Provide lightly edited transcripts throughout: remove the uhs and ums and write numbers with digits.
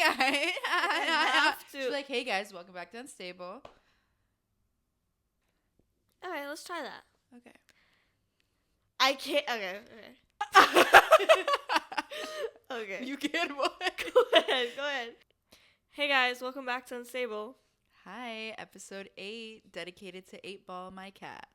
guys. I have to. She's like, hey guys, welcome back to Unstable. Okay, let's try that. Okay. I can't. Okay. Okay. You can what? Go ahead. Hey guys, welcome back to Unstable. Hi, episode 8, dedicated to 8 Ball, my cat.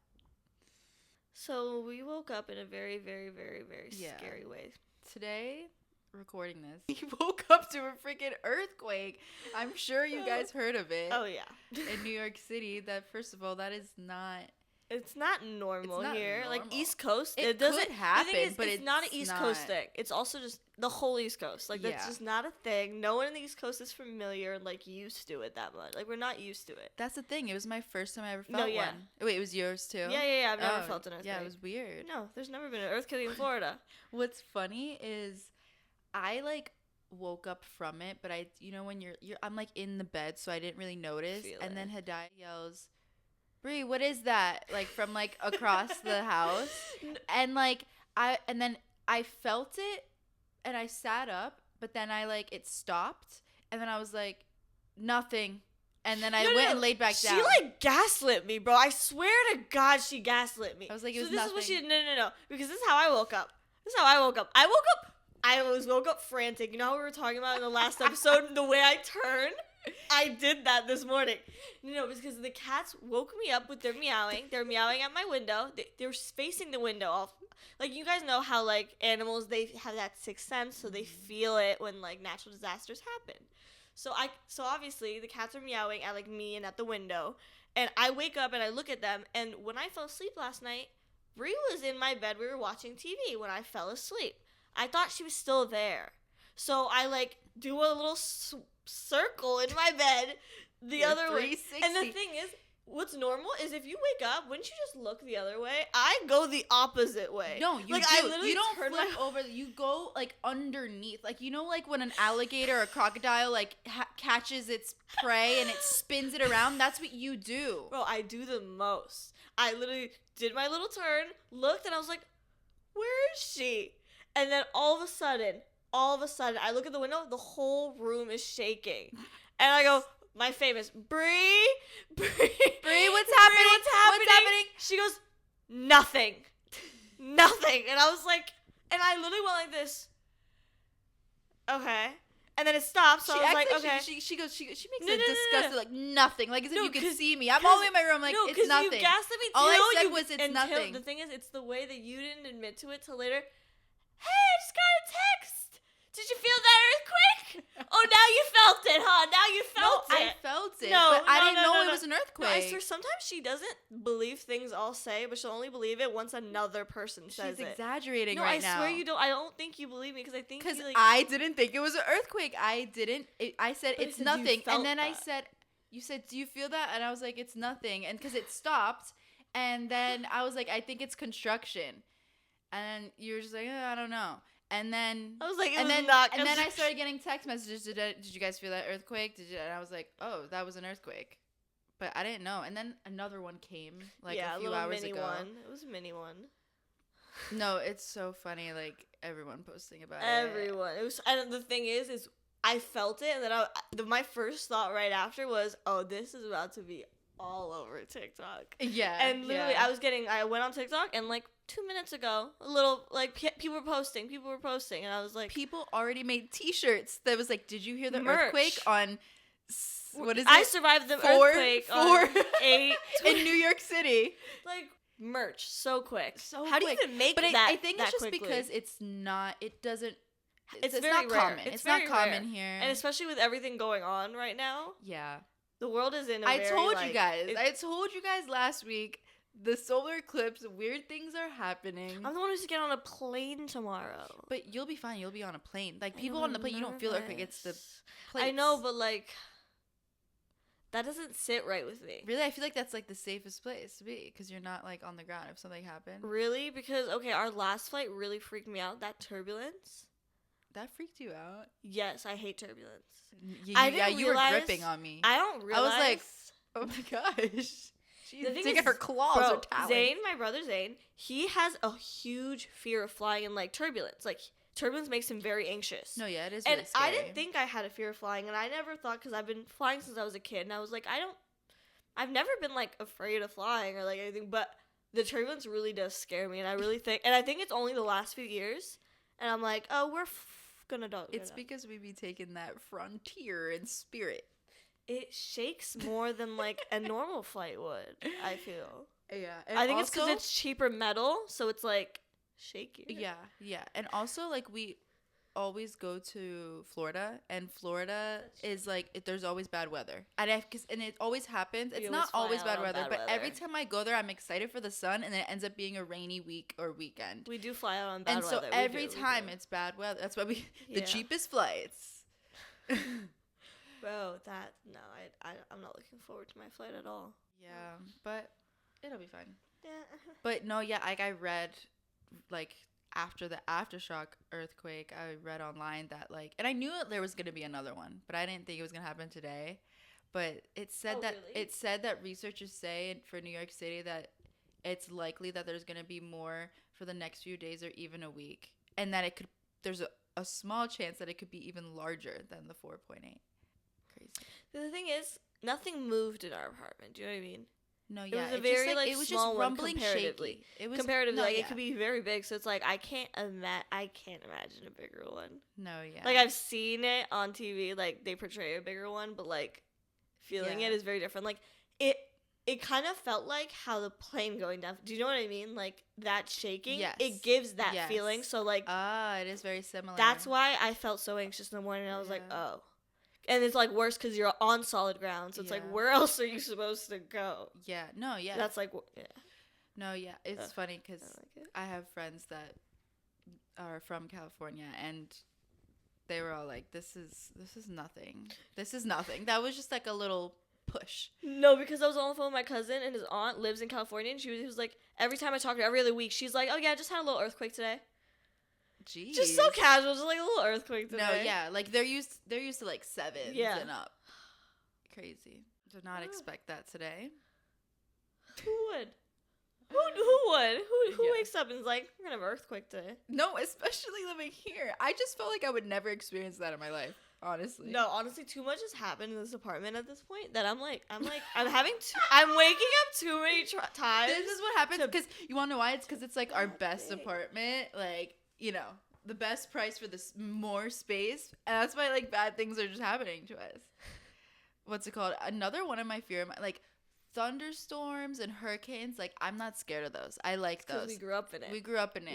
So we woke up in a very, very, very, very scary way. Today, recording this, we woke up to a freaking earthquake. I'm sure you guys heard of it. Oh yeah. In New York City. That, first of all, that is not. It's not normal here. Normal. Like East Coast, it doesn't could happen, but it's not an East Coast not. thing. It's also just the whole East Coast. Like that's just not a thing. No one in the East Coast is familiar and like used to it that much. Like we're not used to it. That's the thing. It was my first time I ever felt one. Wait, it was yours too? Yeah. I've never felt an earthquake. Yeah, it was weird. No, there's never been an earthquake in Florida. What's funny is I like woke up from it, but when you're I'm like in the bed, so I didn't really notice. And then Hidaya yells, Bree, what is that? Like from like across the house. And like then I felt it and I sat up, but then it stopped and then I was like, nothing. And then I went and laid back down. She like gaslit me, bro. I swear to God she gaslit me. I was like, it was this nothing. Is what she no. Because this is how I woke up. I woke up frantic. You know how we were talking about in the last episode, the way I turned? I did that this morning. No, because the cats woke me up with their meowing. They're meowing at my window. They were facing the window. Like, you guys know how, like, animals, they have that sixth sense, so they feel it when, like, natural disasters happen. So obviously, the cats are meowing at, like, me and at the window. And I wake up and I look at them. And when I fell asleep last night, Bree was in my bed. We were watching TV when I fell asleep. I thought she was still there. So I, like, do a little circle in my bed the other way. And the thing is, what's normal is if you wake up, wouldn't you just look the other way? I go the opposite way. No, you do. You don't flip over. You go like underneath. Like, you know, like when an alligator or a crocodile like catches its prey and it spins it around. That's what you do. Bro, I do the most. I literally did my little turn, looked, and I was like, where is she? And then all of a sudden, I look at the window, the whole room is shaking. And I go, my famous, Bree, what's happening? She goes, nothing. And I was like, and I literally went like this. Okay. And then it stops, so I was like, okay. She makes it disgusting, like nothing. Like as if you could see me. I'm all the way in my room, like, it's nothing. You gassed at me all I said was it's nothing. The thing is, it's the way that you didn't admit to it till later. Hey, I just got a text. Did you feel that earthquake? Oh, now you felt it, huh? Now you felt it. I felt it, but I didn't know it was an earthquake. No, I swear, sometimes she doesn't believe things I'll say, but she'll only believe it once another person says it. She's exaggerating right now. No, I swear you don't. I don't think you believe me because I think I didn't think it was an earthquake. I didn't. I said it's nothing, and then I said, "You said, do you feel that?" And I was like, "It's nothing," and because it stopped, and then I was like, "I think it's construction," and you were just like, I don't know. And then I was like, and then I started getting text messages. Did you guys feel that earthquake? And I was like, oh, that was an earthquake, but I didn't know. And then another one came like a few hours ago. It was a mini one. No, it's so funny. Like everyone posting about everyone. It was, and the thing is I felt it, and then my first thought right after was, oh, this is about to be all over TikTok. Yeah. And literally, I went on TikTok and like 2 minutes ago, a little like people were posting, and I was like, people already made T-shirts that was like, did you hear the merch. Earthquake on? What is it? I survived the earthquake on 8 in New York City. Like merch, so quick. How do you even make that? I think it's just quickly? Because it's not. It doesn't. It's very not rare. common. It's not common here, and especially with everything going on right now. Yeah. The world is in a I told you guys last week, the solar eclipse, weird things are happening. I'm the one who's to get on a plane tomorrow. But you'll be fine. You'll be on a plane. Like, people on the plane, you don't feel earthquake. It's the plates. I know, but, like, that doesn't sit right with me. Really? I feel like that's, like, the safest place to be because you're not, like, on the ground if something happened. Really? Because, okay, our last flight really freaked me out. That turbulence. That freaked you out? Yes, I hate turbulence. You were gripping on me. I don't realize. I was like, oh my gosh. She's taking her claws or talons. Zane, my brother Zane, he has a huge fear of flying in like turbulence. Like turbulence makes him very anxious. No, yeah, it is And really scary. I didn't think I had a fear of flying, and I never thought, because I've been flying since I was a kid, and I was like, I've never been, like, afraid of flying or, like, anything, but the turbulence really does scare me, and I think it's only the last few years, and I'm like, oh, we're gonna do it. It's because we be taking that frontier in spirit. It shakes more than, like, a normal flight would, I feel. Yeah. I think it's because it's cheaper metal, so it's, like, shakier. Yeah. And also, like, we always go to Florida, and Florida is, like, there's always bad weather. And it always happens. It's not always bad weather, but every time I go there, I'm excited for the sun, and then it ends up being a rainy week or weekend. We do fly out on bad weather. And so every time it's bad weather. That's why the cheapest flights. Bro, I'm not looking forward to my flight at all. Yeah, but it'll be fine. Yeah. But no, yeah, like I read, like after the aftershock earthquake, I read online that like, and I knew there was gonna be another one, but I didn't think it was gonna happen today. But it said it said that researchers say for New York City that it's likely that there's gonna be more for the next few days or even a week, and that there's a small chance that it could be even larger than the 4.8. Crazy. The thing is, nothing moved in our apartment. Do you know what I mean? No, yeah. It was a very like it was small just rumbling, comparatively. shaky. It was comparatively it could be very big. So it's like I can't imagine a bigger one. No, yeah. Like I've seen it on TV, like they portray a bigger one, but like feeling it is very different. Like it kind of felt like how the plane going down. Do you know what I mean? Like that shaking. Yes. It gives that feeling. So like it is very similar. That's why I felt so anxious in the morning. I was like, oh. And it's, like, worse because you're on solid ground. So it's, like, where else are you supposed to go? Yeah. No, yeah. That's, like, No, yeah. It's funny because I have friends that are from California, and they were all like, this is nothing. This is nothing. That was just, like, a little push. No, because I was on the phone with my cousin, and his aunt lives in California, and she was like, every time I talk to her, every other week, she's like, oh, yeah, I just had a little earthquake today. Jeez. Just so casual, just like a little earthquake today. No, yeah, like they're used to like 7s and up. Crazy. Did not expect that today. Who would? Who would? Who wakes up and is like, we're gonna have an earthquake today? No, especially living here. I just felt like I would never experience that in my life. Honestly. No, honestly, too much has happened in this apartment at this point that I'm waking up too many times. This is what happens because you want to know why? It's because it's like our best apartment, like. You know, the best price for this more space. And that's why, like, bad things are just happening to us. What's it called? Another one of my fear, like, thunderstorms and hurricanes. Like, I'm not scared of those. I like those. We grew up in it. We grew up in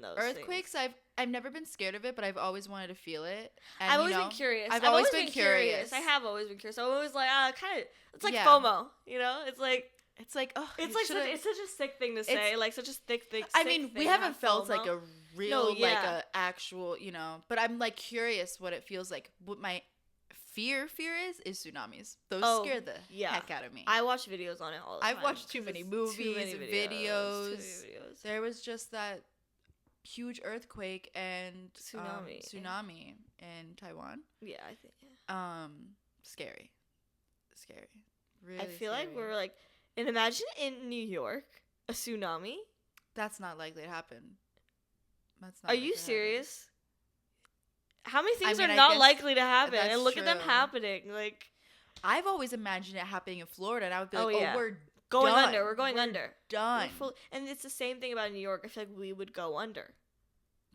those Earthquakes, things. I've never been scared of it, but I've always wanted to feel it. And, I've always been curious. I've always been curious. I have always been curious. I'm always like, kind of, it's like FOMO, you know? It's like, oh, it's like it's such a sick thing to say, like such a thick thing. I mean, we haven't felt FOMO. like a real, like a actual, you know. But I'm like curious what it feels like. What my fear is tsunamis. Those scare the heck out of me. I watch videos on it all the time. I've watched too many movies, videos. There was just that huge earthquake and tsunami in Taiwan. Yeah, I think. Scary. Really. I feel like we're like. And imagine in New York, a tsunami. That's not likely to happen. Are you serious? How many things are not likely to happen? And look at them happening. Like, I've always imagined it happening in Florida, and I would be like, we're going done. under. We're going under. Done. And it's the same thing about New York. I feel like we would go under.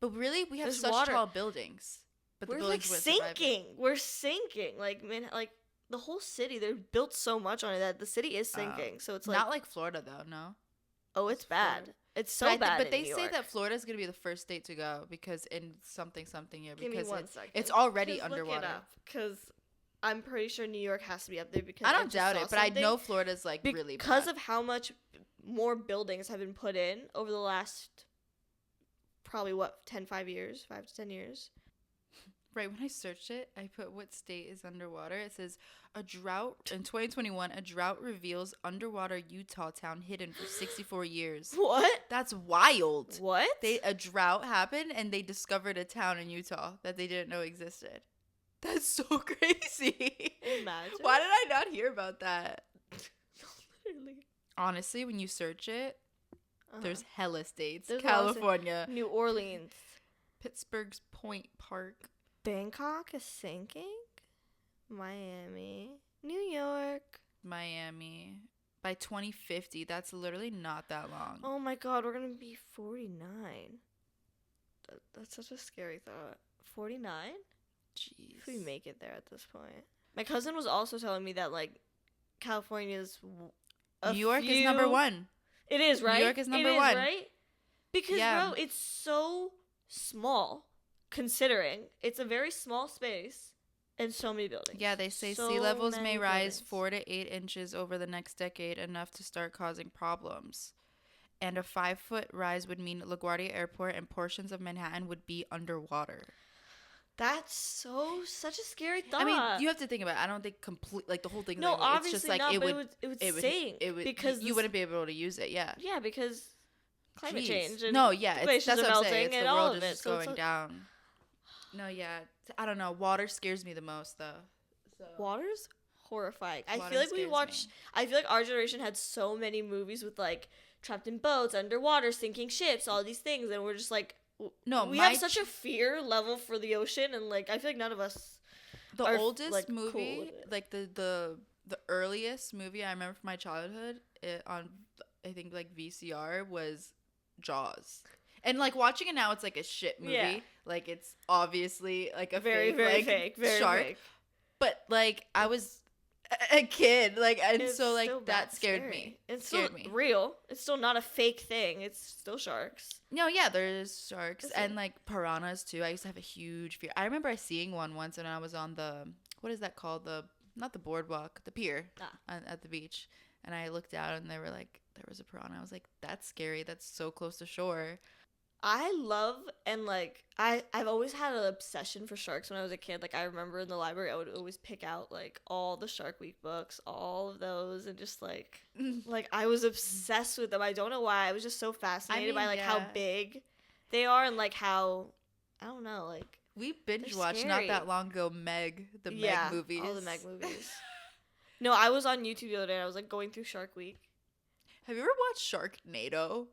But really, we have such tall buildings. But we're like sinking. We're sinking. Like, man, like. The whole city, they're built so much on it that the city is sinking. So it's like not like Florida though, no. Oh, it's bad. It's so bad. But they say that Florida is gonna be the first state to go because in something year because it's already underwater. Look it up because I'm pretty sure New York has to be up there because I don't doubt it, but I know Florida's like really bad because of how much more buildings have been put in over the last probably 5 to 10 years. Right, when I searched it, I put what state is underwater. It says a drought in 2021. A drought reveals underwater Utah town hidden for 64 years. What? That's wild. What? A drought happened and they discovered a town in Utah that they didn't know existed. That's so crazy. Imagine. Why did I not hear about that? Literally. Honestly, when you search it, there's hella states. There's California, New Orleans, Pittsburgh's Point Park. Bangkok is sinking. Miami. New York. Miami. By 2050. That's literally not that long. Oh my god, we're going to be 49. That's such a scary thought. 49? Jeez. If we make it there at this point. My cousin was also telling me that, like, California's New York is number one. It is, right? New York is number one. Right? Because, bro, it's so small, considering it's a very small space and so many buildings. Yeah, they say sea levels may rise 4 to 8 inches over the next decade, enough to start causing problems. And a 5-foot rise would mean LaGuardia Airport and portions of Manhattan would be underwater. That's such a scary thought. I mean, you have to think about it. I don't think the whole thing. No, like, obviously it's just like not, it would sink. Because you wouldn't be able to use it. Yeah. Yeah, because climate change. And no, yeah, that's what I'm saying, it's and the all world of it. is going down. No, yeah, I don't know. Water scares me the most, though. So. Water's horrifying. I Water feel like our generation had so many movies with like trapped in boats, underwater, sinking ships, all these things, and we're just like, no, we have such a fear level for the ocean, and like I feel like none of us. The oldest movie, like the earliest movie I remember from my childhood, on I think like VCR, was Jaws. And like watching it now, it's like a shit movie. Yeah. Like it's obviously like a very fake shark. Fake. But like I was a kid, like, and it's so like that scared me. It's still real. It's still not a fake thing. It's still sharks. No, yeah, there's sharks and like piranhas too. I used to have a huge fear. I remember seeing one once when I was on the, what is that called? Not the boardwalk, the pier at the beach. And I looked out and there was a piranha. I was like, that's scary. That's so close to shore. I love and like I've always had an obsession for sharks when I was a kid. Like I remember in the library I would always pick out like all the Shark Week books, all of those, and just like I was obsessed with them. I don't know why. I was just so fascinated by like how big they are and like how, I don't know, like we binge watched not that long ago Meg movies. All the Meg movies. No, I was on YouTube the other day and I was like going through Shark Week. Have you ever watched Sharknado?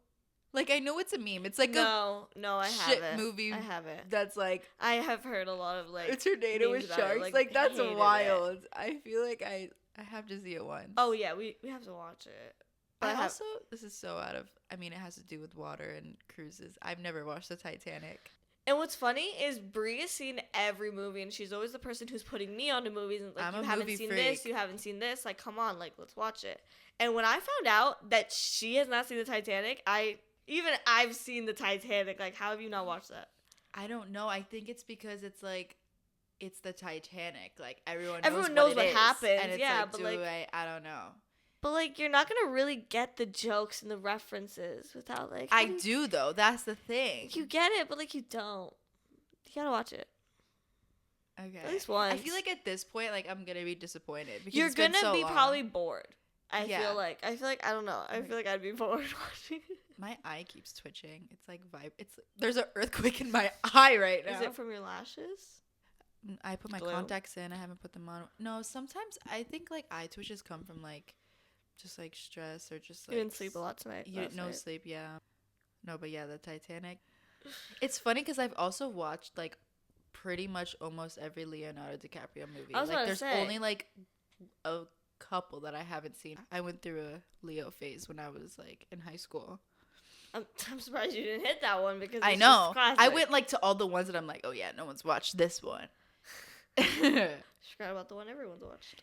Like, I know it's a meme. It's like no, I shit haven't. movie. I haven't. That's like, I have heard a lot of like a tornado with sharks. Like that's wild. I feel like I have to see it once. Oh yeah, we have to watch it. But also, this is so out of. I mean, it has to do with water and cruises. I've never watched the Titanic. And what's funny is Brie has seen every movie, and she's always the person who's putting me onto movies. And like, you haven't seen this, you haven't seen this. Like, come on, like, let's watch it. And when I found out that she has not seen the Titanic, I've seen the Titanic. Like, how have you not watched that? I don't know. I think it's because it's like, it's the Titanic. Like, everyone knows what happens. And it's yeah, like, but I don't know. But, like, you're not going to really get the jokes and the references without, like... I do, though. That's the thing. You get it, but, like, you don't. You gotta watch it. Okay. At least once. I feel like at this point, like, I'm going to be disappointed. Because you're going to be probably bored. I feel like, I don't know. I feel like I'd be bored watching it. My eye keeps twitching. It's, like, there's an earthquake in my eye right now. Is it from your lashes? I put my contacts in. I haven't put them on. No, sometimes I think, like, eye twitches come from, like... just like stress or just like you didn't sleep a lot tonight. Sleep, yeah. No, but yeah, the Titanic. It's funny because I've also watched like pretty much almost every Leonardo DiCaprio movie. Like there's only like a couple that I haven't seen. I went through a Leo phase when I was like in high school. I'm surprised you didn't hit that one because I know I went like to all the ones that I'm like, oh yeah, no one's watched this one. Forgot about the one everyone's watched.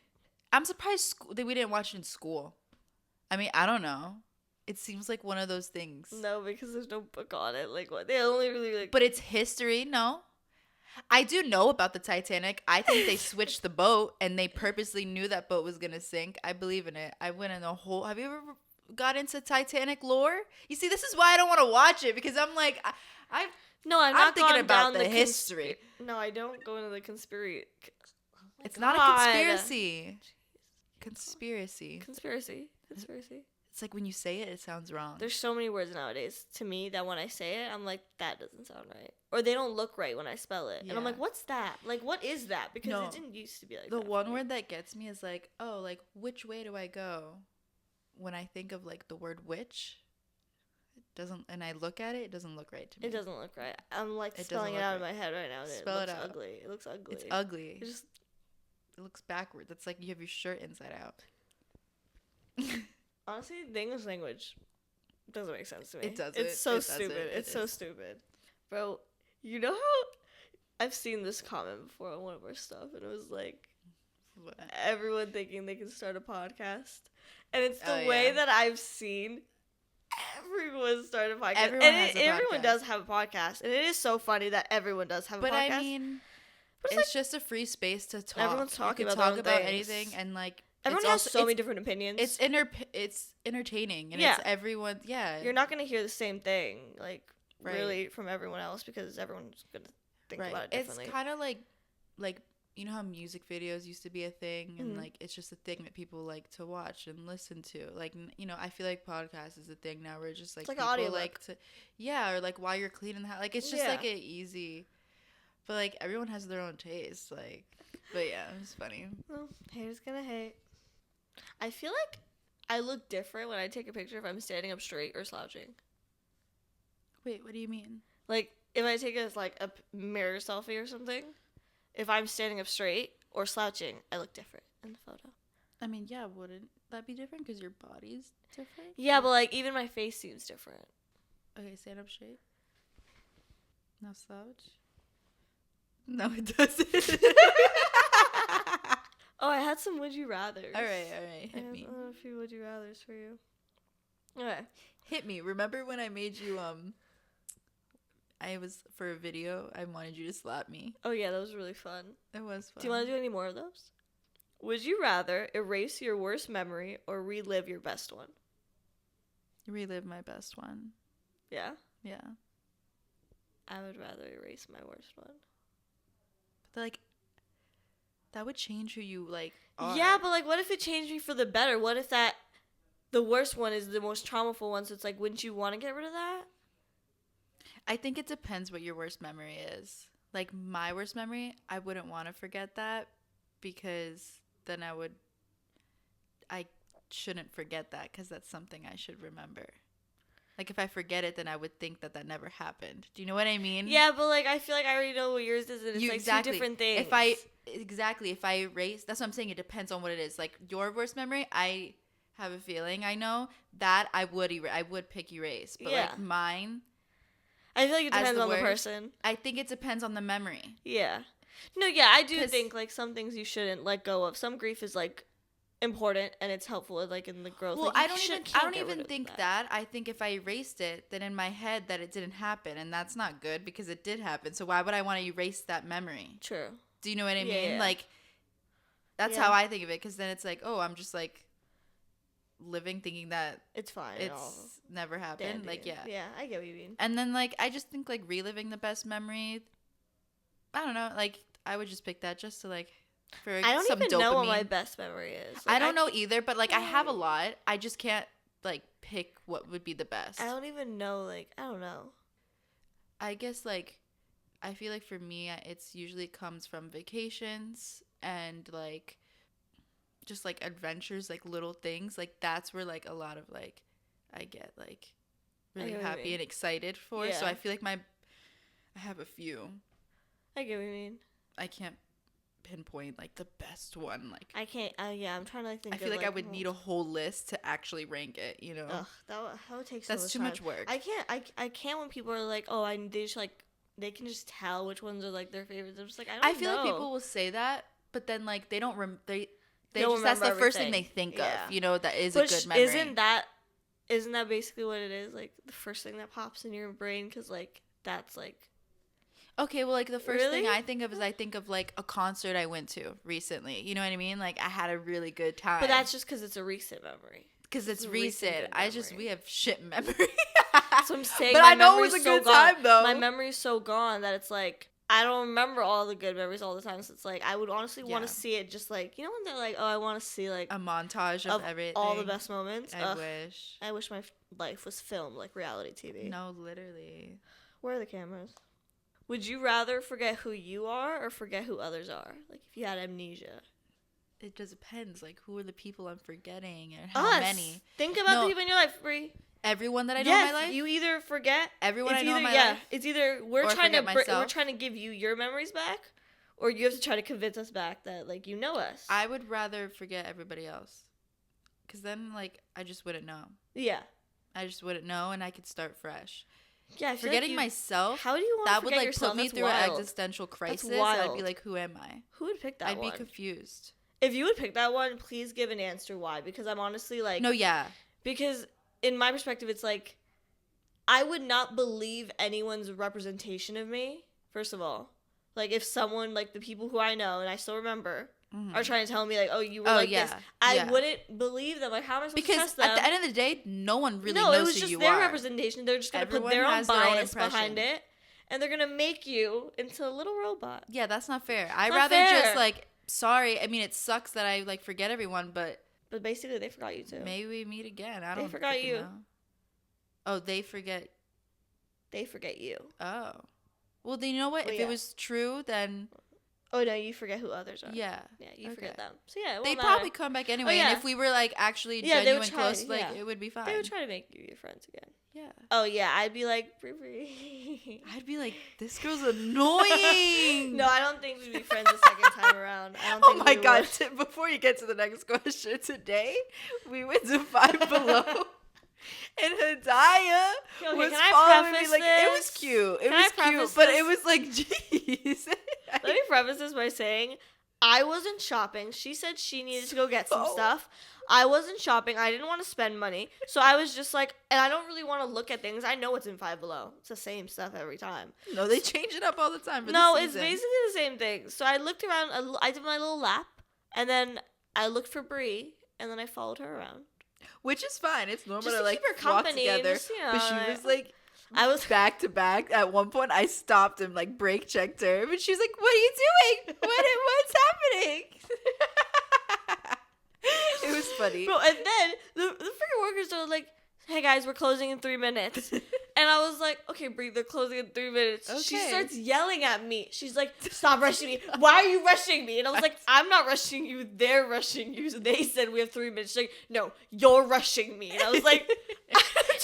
I'm surprised that we didn't watch it in school. I mean, I don't know. It seems like one of those things. No, because there's no book on it. Like, what? They only really, like... But it's history, no? I do know about the Titanic. I think they switched the boat, and they purposely knew that boat was going to sink. I believe in it. I went in the whole... Have you ever got into Titanic lore? You see, this is why I don't want to watch it, because I'm like... I'm not thinking about the history. No, I don't go into the conspiracy. It's not a conspiracy. Conspiracy. It's like when you say it, it sounds wrong. There's so many words nowadays to me that when I say it, I'm like, that doesn't sound right. Or they don't look right when I spell it. Yeah. And I'm like, what's that? Like, what is that? Because it didn't used to be like that. The one word that gets me is like, oh, like, which way do I go? When I think of like the word which, doesn't, and I look at it, it doesn't look right to me. It doesn't look right. I'm like spelling it out in my head right now. Spell it out. Ugly. It looks ugly. It's ugly. It looks backwards. It's like you have your shirt inside out. Honestly, the English language doesn't make sense to me. It doesn't. It's so stupid. It's so stupid. Bro, you know how I've seen this comment before on one of our stuff, and it was like, what? Everyone thinking they can start a podcast. And it's the way that I've seen everyone start a podcast. Everyone does have a podcast. And it is so funny that everyone does have a podcast. But I mean, it's just a free space to talk. Everyone's talking about anything, and like everyone has so many different opinions. It's entertaining, and it's everyone. Yeah, you're not gonna hear the same thing like really from everyone else because everyone's gonna think about it differently. It's kind of like you know how music videos used to be a thing, and like it's just a thing that people like to watch and listen to. Like, you know, I feel like podcast is a thing now where it's just like, it's like people audio like to, or like while you're cleaning the house, like it's just like a easy. But like everyone has their own taste, like. But yeah, it's funny. Well, haters gonna hate. I feel like I look different when I take a picture if I'm standing up straight or slouching. Wait, what do you mean? Like if I take a mirror selfie or something. If I'm standing up straight or slouching, I look different in the photo. I mean, yeah, wouldn't that be different because your body's different? Yeah, but like even my face seems different. Okay, stand up straight. Now slouch. No, it doesn't. Oh, I had some would you rathers. All right, hit me. I have a few would you rathers for you. Okay, hit me. Remember when I made you I was for a video. I wanted you to slap me. Oh yeah, that was really fun. It was fun. Do you want to do any more of those? Would you rather erase your worst memory or relive your best one? Relive my best one. Yeah? Yeah. I would rather erase my worst one. But like, that would change who you like are. Yeah, but like, what if it changed me for the better? What if the worst one is the most traumaful one? So it's like, wouldn't you want to get rid of that? I think it depends what your worst memory is. Like my worst memory, I wouldn't want to forget that because then I shouldn't forget that because that's something I should remember. Like if I forget it, then I would think that never happened. Do you know what I mean? Yeah, but like I feel like I already know what yours is, and it's like two different things. If I erase, that's what I'm saying. It depends on what it is. Like your worst memory, I have a feeling I know that I would pick erase, but like mine. I feel like it depends on the person. I think it depends on the memory. Yeah. No, yeah, I do think like some things you shouldn't let go of. Some grief is like important and it's helpful like in the growth. Well, like, I don't even think that. I think if I erased it, then in my head that it didn't happen, and that's not good because it did happen. So why would I want to erase that memory? True. Do you know what I mean? Yeah. Like that's how I think of it, because then it's like, oh, I'm just like living thinking that it's fine. It's never happened. Like yeah, I get what you mean. And then like I just think like reliving the best memory, I don't know, like I would just pick that just to like for I don't some even dopamine. know what my best memory is. Like, I don't know either, but like I have a lot. I just can't like pick what would be the best. I don't even know, like I don't know. I guess like I feel like for me it's usually comes from vacations and like just like adventures, like little things, like that's where like a lot of like I get like really happy and excited for. So I feel like I have a few. I get what you mean. I can't pinpoint like the best one. Like I can't. I'm trying to think. I feel like I would need a whole list to actually rank it. You know. Ugh, that would take so much time. That's too much work. I can't. I can't when people are like, oh, they just like they can just tell which ones are like their favorites. I'm just like I feel like people will say that, but then like they don't they don't just that's the first thing everything. they think of. You know, that is a good memory. Isn't that basically what it is? Like the first thing that pops in your brain, because like that's like. Okay, well, like the first thing I think of is I think of like a concert I went to recently. You know what I mean? Like I had a really good time. But that's just because it's a recent memory. Because it's recent. We have shit memory. So I'm saying, but I know it was a good time though. My memory's so gone that it's like I don't remember all the good memories all the time. So it's like I would honestly want to see it, just like, you know when they're like, oh, I want to see like a montage of everything, all the best moments. I wish my life was filmed like reality TV. No, literally. Where are the cameras? Would you rather forget who you are or forget who others are? Like if you had amnesia. It just depends. Like who are the people I'm forgetting and how many? Think about the people in your life, Brie. Everyone that I know in my life? You either forget everyone I know in my life. It's either we're trying to give you your memories back, or you have to try to convince us back that like you know us. I would rather forget everybody else, because then like I just wouldn't know. Yeah, I just wouldn't know, and I could start fresh. Yeah, forgetting myself. How do you want to forget yourself? That would like put me through an existential crisis. I'd be like, who am I? Who would pick that one? I'd be confused. If you would pick that one, please give an answer why. Because I'm honestly like... No, yeah. Because in my perspective, it's like, I would not believe anyone's representation of me, first of all. Like, if someone, like, the people who I know, and I still remember, are trying to tell me, like, oh, you were this. I wouldn't believe them. Like, how am I supposed to trust them? Because at the end of the day, no one really knows who you are. No, it was just their representation. They're just going to put their own bias behind it. And they're going to make you into a little robot. Yeah, that's not fair. I'd rather just, like, sorry. I mean, it sucks that I, like, forget everyone, but... But basically, they forgot you, too. Maybe we meet again. I don't know. They forgot you. Know. Oh, they forget... They forget you. Oh. Well, then you know what? If it was true, then... Oh, no, you forget who others are. Yeah. Yeah, you forget them. So, yeah, they'd probably come back anyway. And if we were, like, actually genuine close, like, it would be fine. They would try to make you your friends again. Yeah. Oh, yeah, I'd be like, Brie. I'd be like, this girl's annoying. No, I don't think we'd be friends the second time around. I don't think oh, my God. Before you get to the next question, today, we went to Five Below. And Hidaya was following me like it was cute. It was cute, but it was like, jeez. Let me preface this by saying I wasn't shopping. She said she needed to go get some stuff. I wasn't shopping. I didn't want to spend money, so I was just like, and I don't really want to look at things. I know what's in Five Below. It's the same stuff every time. No, they change it up all the time. It's basically the same thing. So I looked around. I did my little lap, and then I looked for Brie, and then I followed her around. Which is fine. It's normal just to like walk together. Just, but she was like, I was back to back. At one point, I stopped and like brake checked her, but she's like, "What are you doing? What's happening?" It was funny, bro. And then the freaking workers are like, "Hey guys, we're closing in 3 minutes." And I was like, okay, Brie, they're closing in 3 minutes. Okay. She starts yelling at me. She's like, stop rushing me. Why are you rushing me? And I was like, I'm not rushing you. They're rushing you. So they said we have 3 minutes. She's like, no, you're rushing me. And I was like,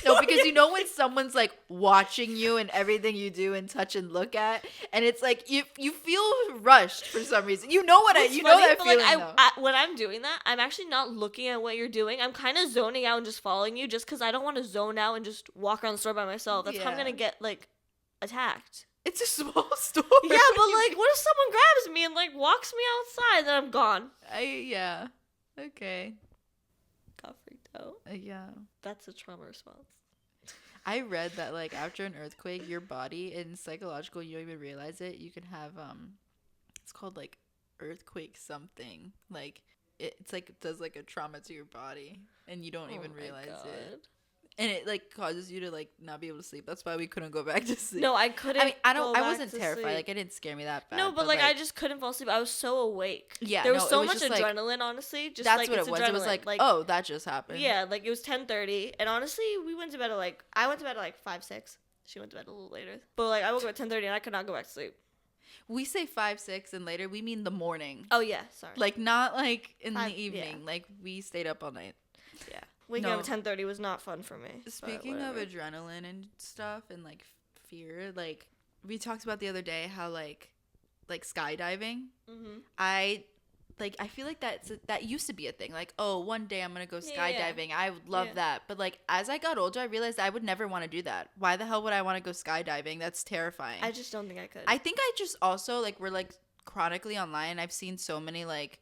no, because you know when someone's like watching you and everything you do and touch and look at, and it's like you feel rushed for some reason. You know what you know that feeling. Like, when I'm doing that, I'm actually not looking at what you're doing. I'm kind of zoning out and just following you, just because I don't want to zone out and just walk around the store by myself. That's how I'm gonna get like attacked. It's a small store. Yeah, but like, what if someone grabs me and like walks me outside and then I'm gone? Yeah. Okay. Got freaked out. Yeah. That's a trauma response. I read that like after an earthquake, your body in psychological, you don't even realize it. You can have it's called like earthquake something. Like it's like it does like a trauma to your body, and you don't even realize it. And it like causes you to like not be able to sleep. That's why we couldn't go back to sleep. No, I couldn't. I mean, I wasn't terrified. Sleep. Like it didn't scare me that bad. No, but like I just couldn't fall asleep. I was so awake. Yeah, there was so much adrenaline. Honestly, just that's like what it was. It was like, oh, that just happened. Yeah, like it was 10:30, and honestly, we went to bed at like I went to bed at like 5, 6. She went to bed a little later, but like I woke up at 10:30, and I could not go back to sleep. We say 5, 6, and later we mean the morning. Oh yeah, sorry. Like not like in the evening. Yeah. Like we stayed up all night. Yeah. Waking up at 10:30 was not fun for me. Speaking of adrenaline and stuff and like fear, like we talked about the other day how like skydiving. Mm-hmm. I feel like that used to be a thing. Like, oh, one day I'm gonna go skydiving. Yeah. I would love that. But like as I got older, I realized I would never want to do that. Why the hell would I want to go skydiving? That's terrifying. I just don't think I could. I think I just also like we're like chronically online. I've seen so many like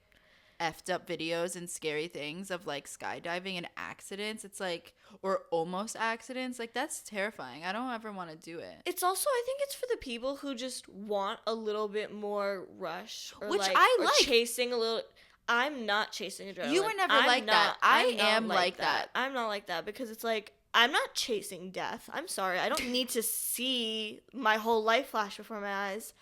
effed up videos and scary things of like skydiving and accidents. It's like, or almost accidents. Like that's terrifying. I don't ever want to do it. It's also, I think it's for the people who just want a little bit more rush, or which like, I or like chasing a little. I'm not chasing adrenaline. You were never like that. I am like that. I'm not like that because it's like I'm not chasing death. I'm sorry. I don't need to see my whole life flash before my eyes.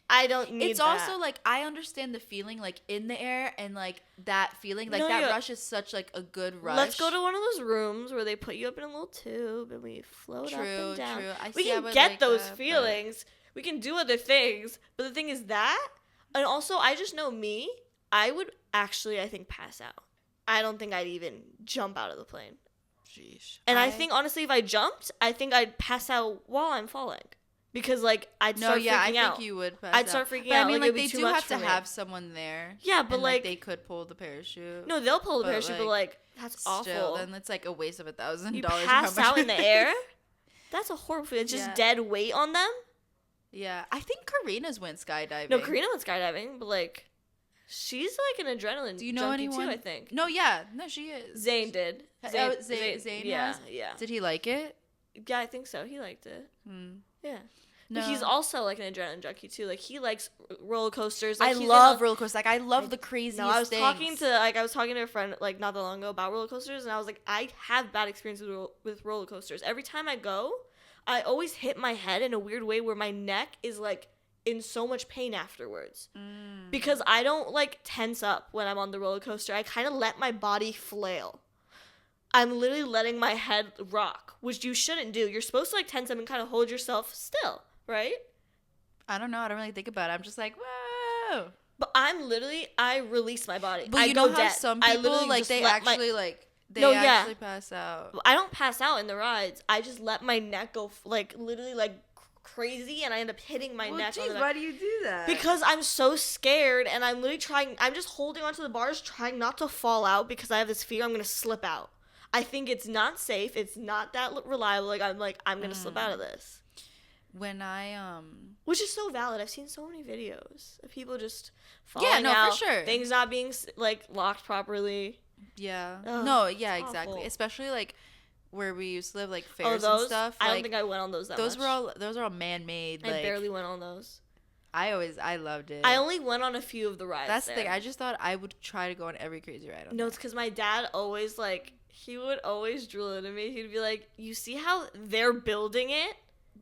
I don't need It's that. also like I understand the feeling like in the air and like that feeling like that rush is such like a good rush. Let's go to one of those rooms where they put you up in a little tube and we float up and down. True. We can get those feelings. We can do other things, but the thing is that, and also I just know me. I would actually, I think, pass out. I don't think I'd even jump out of the plane. Sheesh. And I think, honestly, if I jumped, I think I'd pass out while I'm falling. Because, like, I'd start freaking out. I think you would pass out. I'd start freaking but out. I mean, like they do have to have someone there. Yeah, but, and, like... they could pull the parachute. No, they'll pull the parachute, but, like, that's still, awful. Then it's, like, a waste of $1,000. You pass out in the air? That's a horrible feeling. It's just dead weight on them? Yeah. I think Karina's went skydiving. No, Karina went skydiving, but, like... She's like an adrenaline Do you know junkie anyone? too, I think. No, yeah. No, she is. Zane did. Zane yeah, has? yeah. Did he like it? Yeah, I think so. He liked it. Yeah. No. But he's also like an adrenaline junkie too. Like he likes roller coasters. Like, I love roller coasters. Like I love the craziest things. I was talking to a friend like not that long ago about roller coasters, and I was like, I have bad experiences with roller coasters. Every time I go, I always hit my head in a weird way where my neck is like in so much pain afterwards. Because I don't like tense up when I'm on the roller coaster. I kind of let my body flail. I'm literally letting my head rock, which you shouldn't do. You're supposed to like tense up and kind of hold yourself still, right? I don't know. I don't really think about it. I'm just like, whoa. But I release my body. But you know how some people like they actually actually pass out. I don't pass out in the rides. I just let my neck go like literally like crazy, and I end up hitting my neck. Geez, why do you do that? Because I'm so scared, and I'm literally I'm just holding onto the bars, trying not to fall out because I have this fear I'm gonna slip out. I think it's not safe. It's not that reliable. I'm gonna slip out of this. When which is so valid. I've seen so many videos of people just falling out. For sure. Things not being like locked properly. Yeah. Ugh, no. Yeah. Exactly. Awful. Especially like where we used to live, like fairs and stuff. I don't think I went on those that much. Those are all man-made. I barely went on those. I loved it. I only went on a few of the rides. That's the thing. I just thought I would try to go on every crazy ride. No, it's because my dad always he would always drool into me. He'd be like, "You see how they're building it?"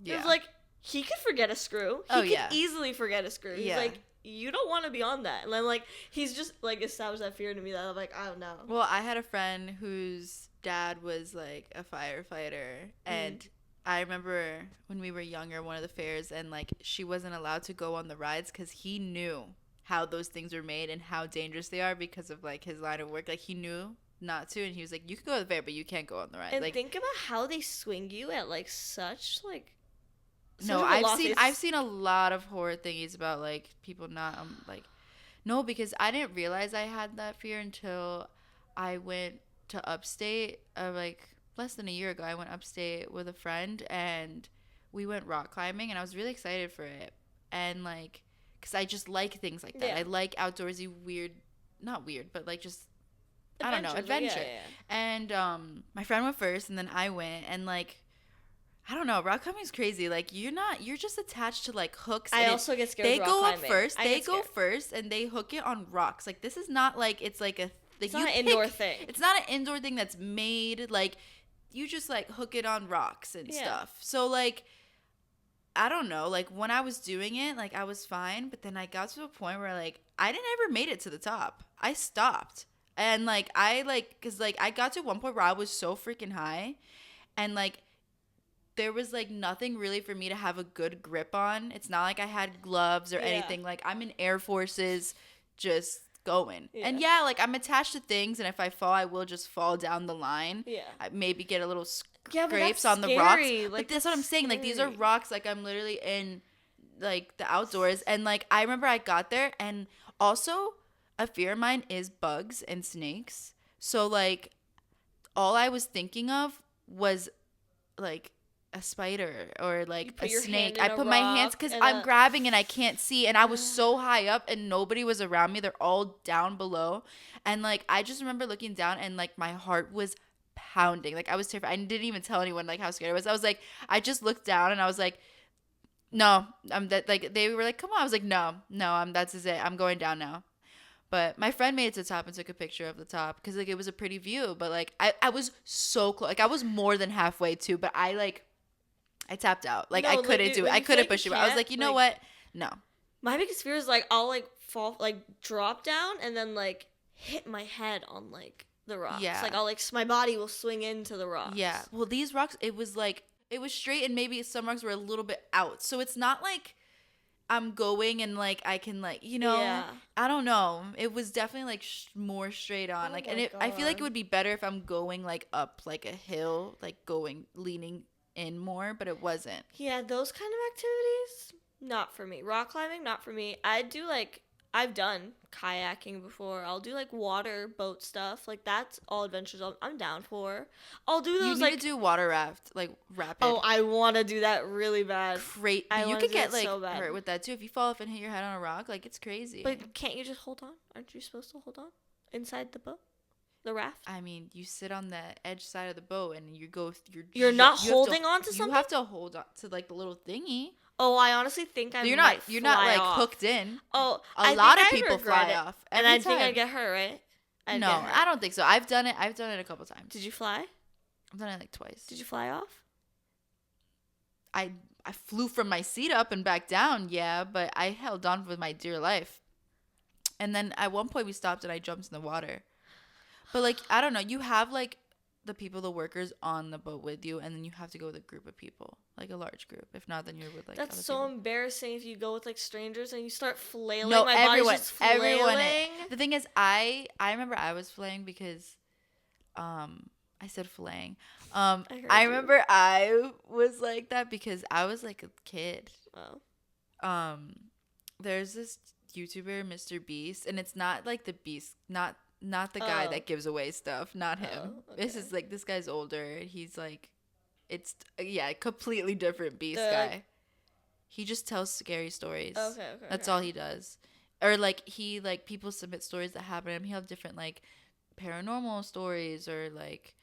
Yeah. It was like he could forget a screw. He could easily forget a screw. He's like, you don't want to be on that. And I'm like, he's just like established that fear to me that I'm like, I don't know. Well, I had a friend whose dad was like a firefighter, and I remember when we were younger, one of the fairs, and like she wasn't allowed to go on the rides because he knew how those things were made and how dangerous they are because of like his line of work. Like he knew not to, and he was like, you can go to the fair, but you can't go on the ride. And like, think about how they swing you at like such like. No, I've seen a lot of horror thingies about like people not like, no, because I didn't realize I had that fear until I went to upstate. Like less than a year ago, I went upstate with a friend and we went rock climbing, and I was really excited for it, and like, cause I just like things like that. Yeah. I like outdoorsy, not weird, but like just adventure. Yeah. And my friend went first, and then I went, and like. I don't know. Rock climbing is crazy. Like you're just attached to like hooks. I also get scared. They of rock go climbing. up first. They go first, and they hook it on rocks. Like this is not like it's like a. Like, it's not an indoor thing. It's not an indoor thing that's made. Like you just like hook it on rocks and stuff. So like, I don't know. Like when I was doing it, like I was fine, but then I got to a point where like I didn't ever made it to the top. I stopped, and like because like I got to one point where I was so freaking high, and like. There was like nothing really for me to have a good grip on. It's not like I had gloves or anything. Like I'm in Air Forces just going. Yeah. And like I'm attached to things, and if I fall, I will just fall down the line. Yeah. I maybe get a little scrapes on the rocks. Like, but that's what I'm saying. Like these are rocks. Like I'm literally in like the outdoors, and like I remember I got there, and also a fear of mine is bugs and snakes. So like all I was thinking of was like a spider or like a snake. I put my hands because I'm grabbing and I can't see, and I was so high up and nobody was around me. They're all down below, and like I just remember looking down and like my heart was pounding. Like I was terrified. I didn't even tell anyone like how scared I was. I was like, I just looked down and I was like, no, I'm that. Like they were like, come on. I was like, no, that's it. I'm going down now. But my friend made it to the top and took a picture of the top because like it was a pretty view. But like I was so close. Like I was more than halfway too. But I tapped out. Like I couldn't do it. I couldn't push it. I was like, you know what? No. My biggest fear is like I'll like fall, like drop down and then like hit my head on like the rocks. Yeah. Like I'll like my body will swing into the rocks. Yeah. Well, these rocks, it was straight, and maybe some rocks were a little bit out. So it's not like I'm going and like I can like, you know, Yeah. I don't know. It was definitely like more straight on. Oh Like, my and I feel like it God. would be better if I'm going like up like a hill, like going leaning in more, but it wasn't. Yeah, those kind of activities, not for me. Rock climbing, not for me. I do like, I've done kayaking before. I'll do like water boat stuff. Like that's all adventures I'm down for. I'll do You those need like, to do water raft, like rapid. oh, I want to do that really bad. Great, but I you want to could do get it like so bad. hurt with that too if you fall off and hit your head on a rock. Like it's crazy. But can't you just hold on? Aren't you supposed to hold on inside the boat, the raft? I mean, you sit on the edge side of the boat and you go. You're not holding on to something. You have to hold on to like the little thingy. Oh, I honestly think I You're might not. You're not fly like off. hooked in. Oh, a lot of people fly off, and I think I'd get hurt, right? No, I don't think so. I've done it. I've done it a couple times. Did you fly? I've done it like twice. Did you fly off? I flew from my seat up and back down, yeah, but I held on with my dear life. And then at one point we stopped and I jumped in the water. But like I don't know, you have like the people, the workers on the boat with you, and then you have to go with a group of people, like a large group. If not, then you're with like. That's so embarrassing if you go with like strangers and you start flailing. No, my everyone, body's just flailing. everyone. The thing is, I remember I was flaying because, I said flaying. I remember I was like that because I was like a kid. Oh. There's this YouTuber, Mr. Beast, and it's not like the Beast, not the guy that gives away stuff, not him. Okay. This is like this guy's older. He's like, it's completely different Beast guy. He just tells scary stories. Okay. That's all he does. Or like he like people submit stories that happen to him. He'll have different like paranormal stories or like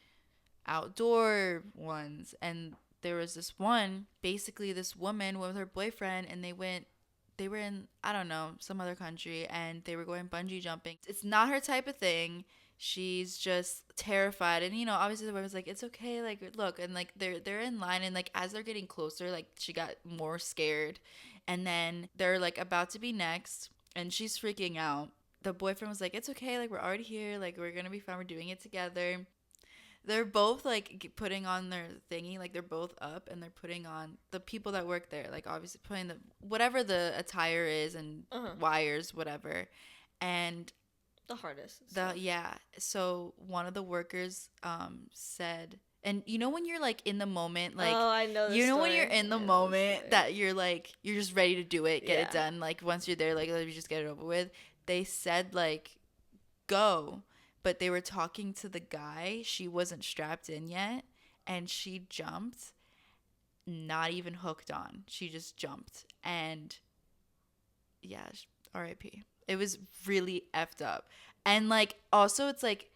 outdoor ones. And there was this one, basically this woman with her boyfriend, and they were in, I don't know, some other country, and they were going bungee jumping. It's not her type of thing. She's just terrified. And, you know, obviously the boyfriend's like, it's okay. Like, look. And, like, they're in line. And, like, as they're getting closer, like, she got more scared. And then they're, like, about to be next. And she's freaking out. The boyfriend was like, it's okay. Like, we're already here. Like, we're going to be fine. We're doing it together. They're both, like, putting on their thingy. Like, they're both up, and they're putting on the people that work there. Like, obviously putting the whatever the attire is and wires, whatever. And the hardest. So one of the workers said, and you know when you're, like, in the moment, like, oh, I know this you know story. when you're in the moment that you're, like, you're just ready to do it, get it done. Like, once you're there, like, let me just get it over with. They said, like, go. But they were talking to the guy. She wasn't strapped in yet. And she jumped. Not even hooked on. She just jumped. And yeah, R.I.P. It was really effed up. And like, also it's like,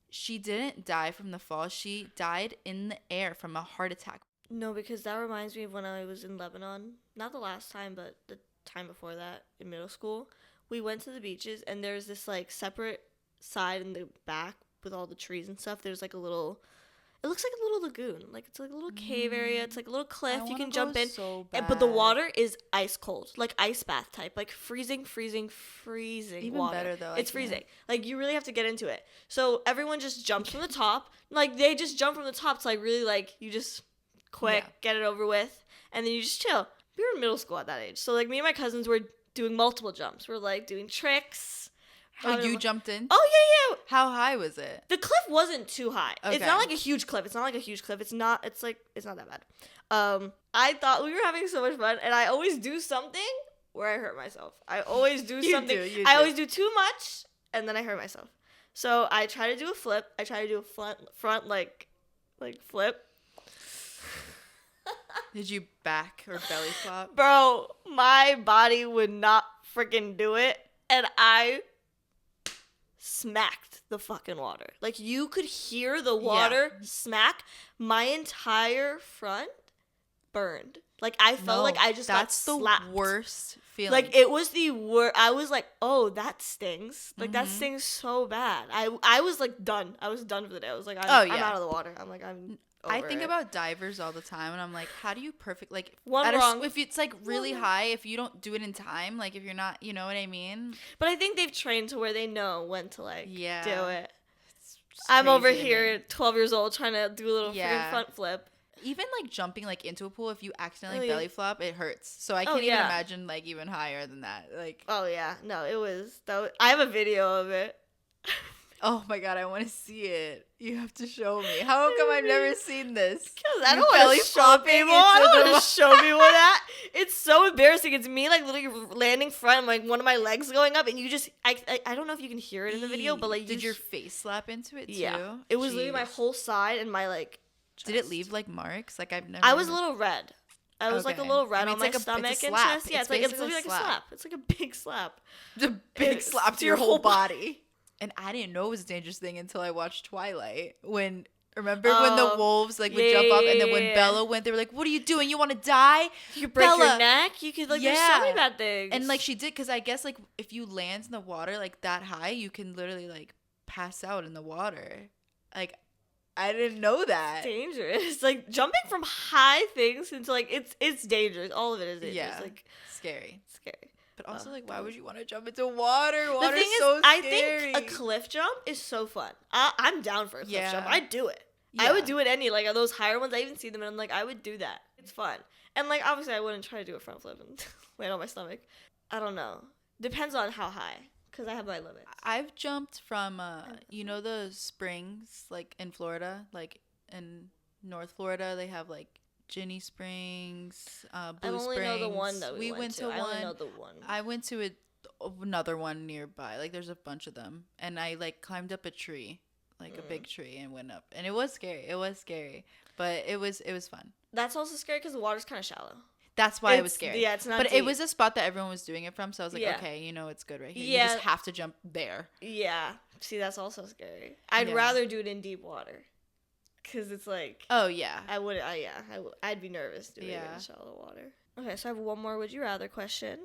she didn't die from the fall. She died in the air from a heart attack. No, because that reminds me of when I was in Lebanon. Not the last time, but the time before that in middle school. We went to the beaches, and there's this like separate side in the back with all the trees and stuff. There's like a little, it looks like a little lagoon, like it's like a little cave area. It's like a little cliff you can jump in, but the water is ice cold, like ice bath type, like freezing even water. Better though, it's freezing. Like you really have to get into it. So everyone just jumps from the top, like they just jump from the top to like really like you just quick get it over with, and then you just chill. We were in middle school at that age, so like me and my cousins were doing multiple jumps. We're like doing tricks. Oh, you jumped in? Oh, yeah. How high was it? The cliff wasn't too high. Okay. It's not like a huge cliff. It's not that bad. I thought we were having so much fun, and I always do something where I hurt myself. I always do something. I always do too much, and then I hurt myself. So I try to do a flip. I try to do a front like flip. Did you back or belly flop? Bro, my body would not freaking do it, and I smacked the fucking water. Like you could hear the water smack. My entire front burned. Like I felt like I just got slapped. That's the worst feeling. Like it was the worst. I was like, oh, that stings. Like that stings so bad. I was like done. I was done for the day. I was like, I'm out of the water. I'm like, I think about divers all the time, and I'm like, how do you if it's like really high, if you don't do it in time, like if you're not, you know what I mean? But I think they've trained to where they know when to like do it. It's I'm over here, 12 years old, trying to do a little freaking front flip, Even like jumping like into a pool, if you accidentally Oh, belly flop, it hurts. So I Oh, can't even yeah. imagine like even higher than that. Like, Oh yeah, no, it was that. I have a video of it. oh my god, I want to see it. You have to show me. How come I've never seen this? Because I You don't want belly to show flopping people. I into don't the want to show people that. It's so embarrassing. It's me like literally landing front, like one of my legs going up, and you just I don't know if you can hear it in the video, but like did your face slap into it too? Yeah, it was literally my Jeez. whole side and my like. Did it chest. leave like marks? Like I've never. I was a little red. I was like a Okay. little red I mean, on my it's like stomach it's a and slap. chest. Yeah, It's it's basically literally like a slap. It's like a big slap. The big It's slap to your whole body. And I didn't know it was a dangerous thing until I watched Twilight. Remember when the wolves like would jump off, and then when Bella went, they were like, "What are you doing? You want to die? You could break Bella." your neck. You could like there's so many bad things. And like she did, because I guess like if you land in the water like that high, you can literally like pass out in the water. Like I didn't know that. It's dangerous. Like jumping from high things into like it's dangerous. All of it is dangerous. Yeah, Like scary. scary. But also, like, why would you want to jump into water? The Water's thing is, so I scary. think a cliff jump is so fun. I'm down for a cliff jump. Yeah. I'd do it. Yeah. I would do it any like those higher ones. I even see them and I'm like, I would do that. It's fun. And like obviously, I wouldn't try to do a front flip and land on my stomach. I don't know. Depends on how high, because I have my limits. I've jumped from, you know, the springs like in Florida, like in North Florida, they have like Ginny Springs, Blue I only Springs. know the one that we went to. one. I only know the one. I went to another one nearby. Like there's a bunch of them, and I like climbed up a tree, like a big tree, and went up. And it was scary. It was scary, but it was fun. That's also scary because the water's kind of shallow. That's why it was scary. Yeah, it's not. But deep. it was a spot that everyone was doing it from, so I was like, Yeah. okay, you know, it's good right here. Yeah. You just have to jump there. Yeah. See, that's also scary. I'd Yeah. rather do it in deep water, because it's like. Oh yeah. I'd be nervous doing it in shallow water. Okay, so I have one more would you rather question.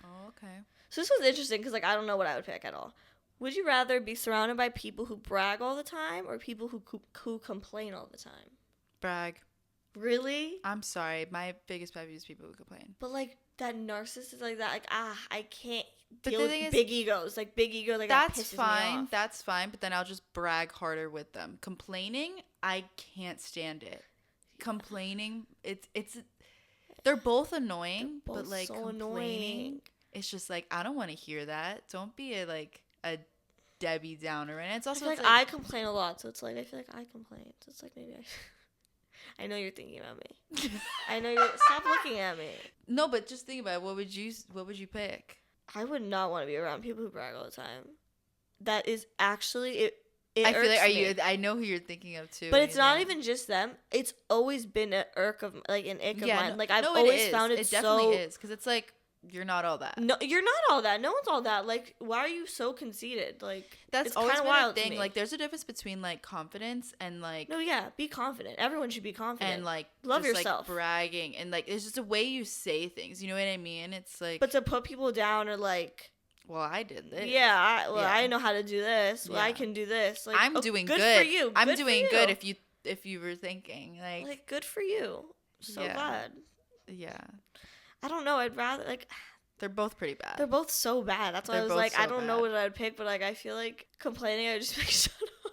Oh, okay. So this was interesting because like I don't know what I would pick at all. Would you rather be surrounded by people who brag all the time or people who complain all the time? Brag. Really? I'm sorry. My biggest pet peeve is people who complain. But like that narcissist like that, like I can't But deal the with thing is, big egos. Like big ego, like that that's pisses fine. me off. That's fine. But then I'll just brag harder with them. Complaining, I can't stand it. Complaining, it's. They're both annoying, They're both but like so complaining, annoying. it's just like I don't want to hear that. Don't be a Debbie Downer, and it's I also feel like it's like, I complain a lot, so it's like I feel like I complain. So it's like maybe I know you're thinking about me. I know you're. Stop looking at me. no, but just think about it. What would you pick? I would not want to be around people who brag all the time. That is actually it. It I feel like irks me. I know who you're thinking of too. But it's not yeah. even just them. It's always been an ick of mine. No, Like I've no, always is. found it, It so. definitely is because it's like you're not all that. No, you're not all that. No one's all that. Like, why are you so conceited? Like, That's it's always kind of been a wild to thing. me. Like, there's a difference between like confidence and like No, yeah, be confident. Everyone should be confident. and like love just, yourself. like bragging and like it's just a way you say things. You know what I mean? It's like, But to put people down or like, well, I did this. yeah, Yeah. I know how to do this. Well, I Yeah. can do this. Like, I'm doing good. Good for you. I'm Good for doing you. good. If you were thinking like good for you. So Yeah. glad. yeah, I don't know. I'd rather like. they're both pretty bad. They're both so bad. That's why I They're was both like, I so don't know bad. what I'd pick, but like I feel like complaining, I would just be like, shut up.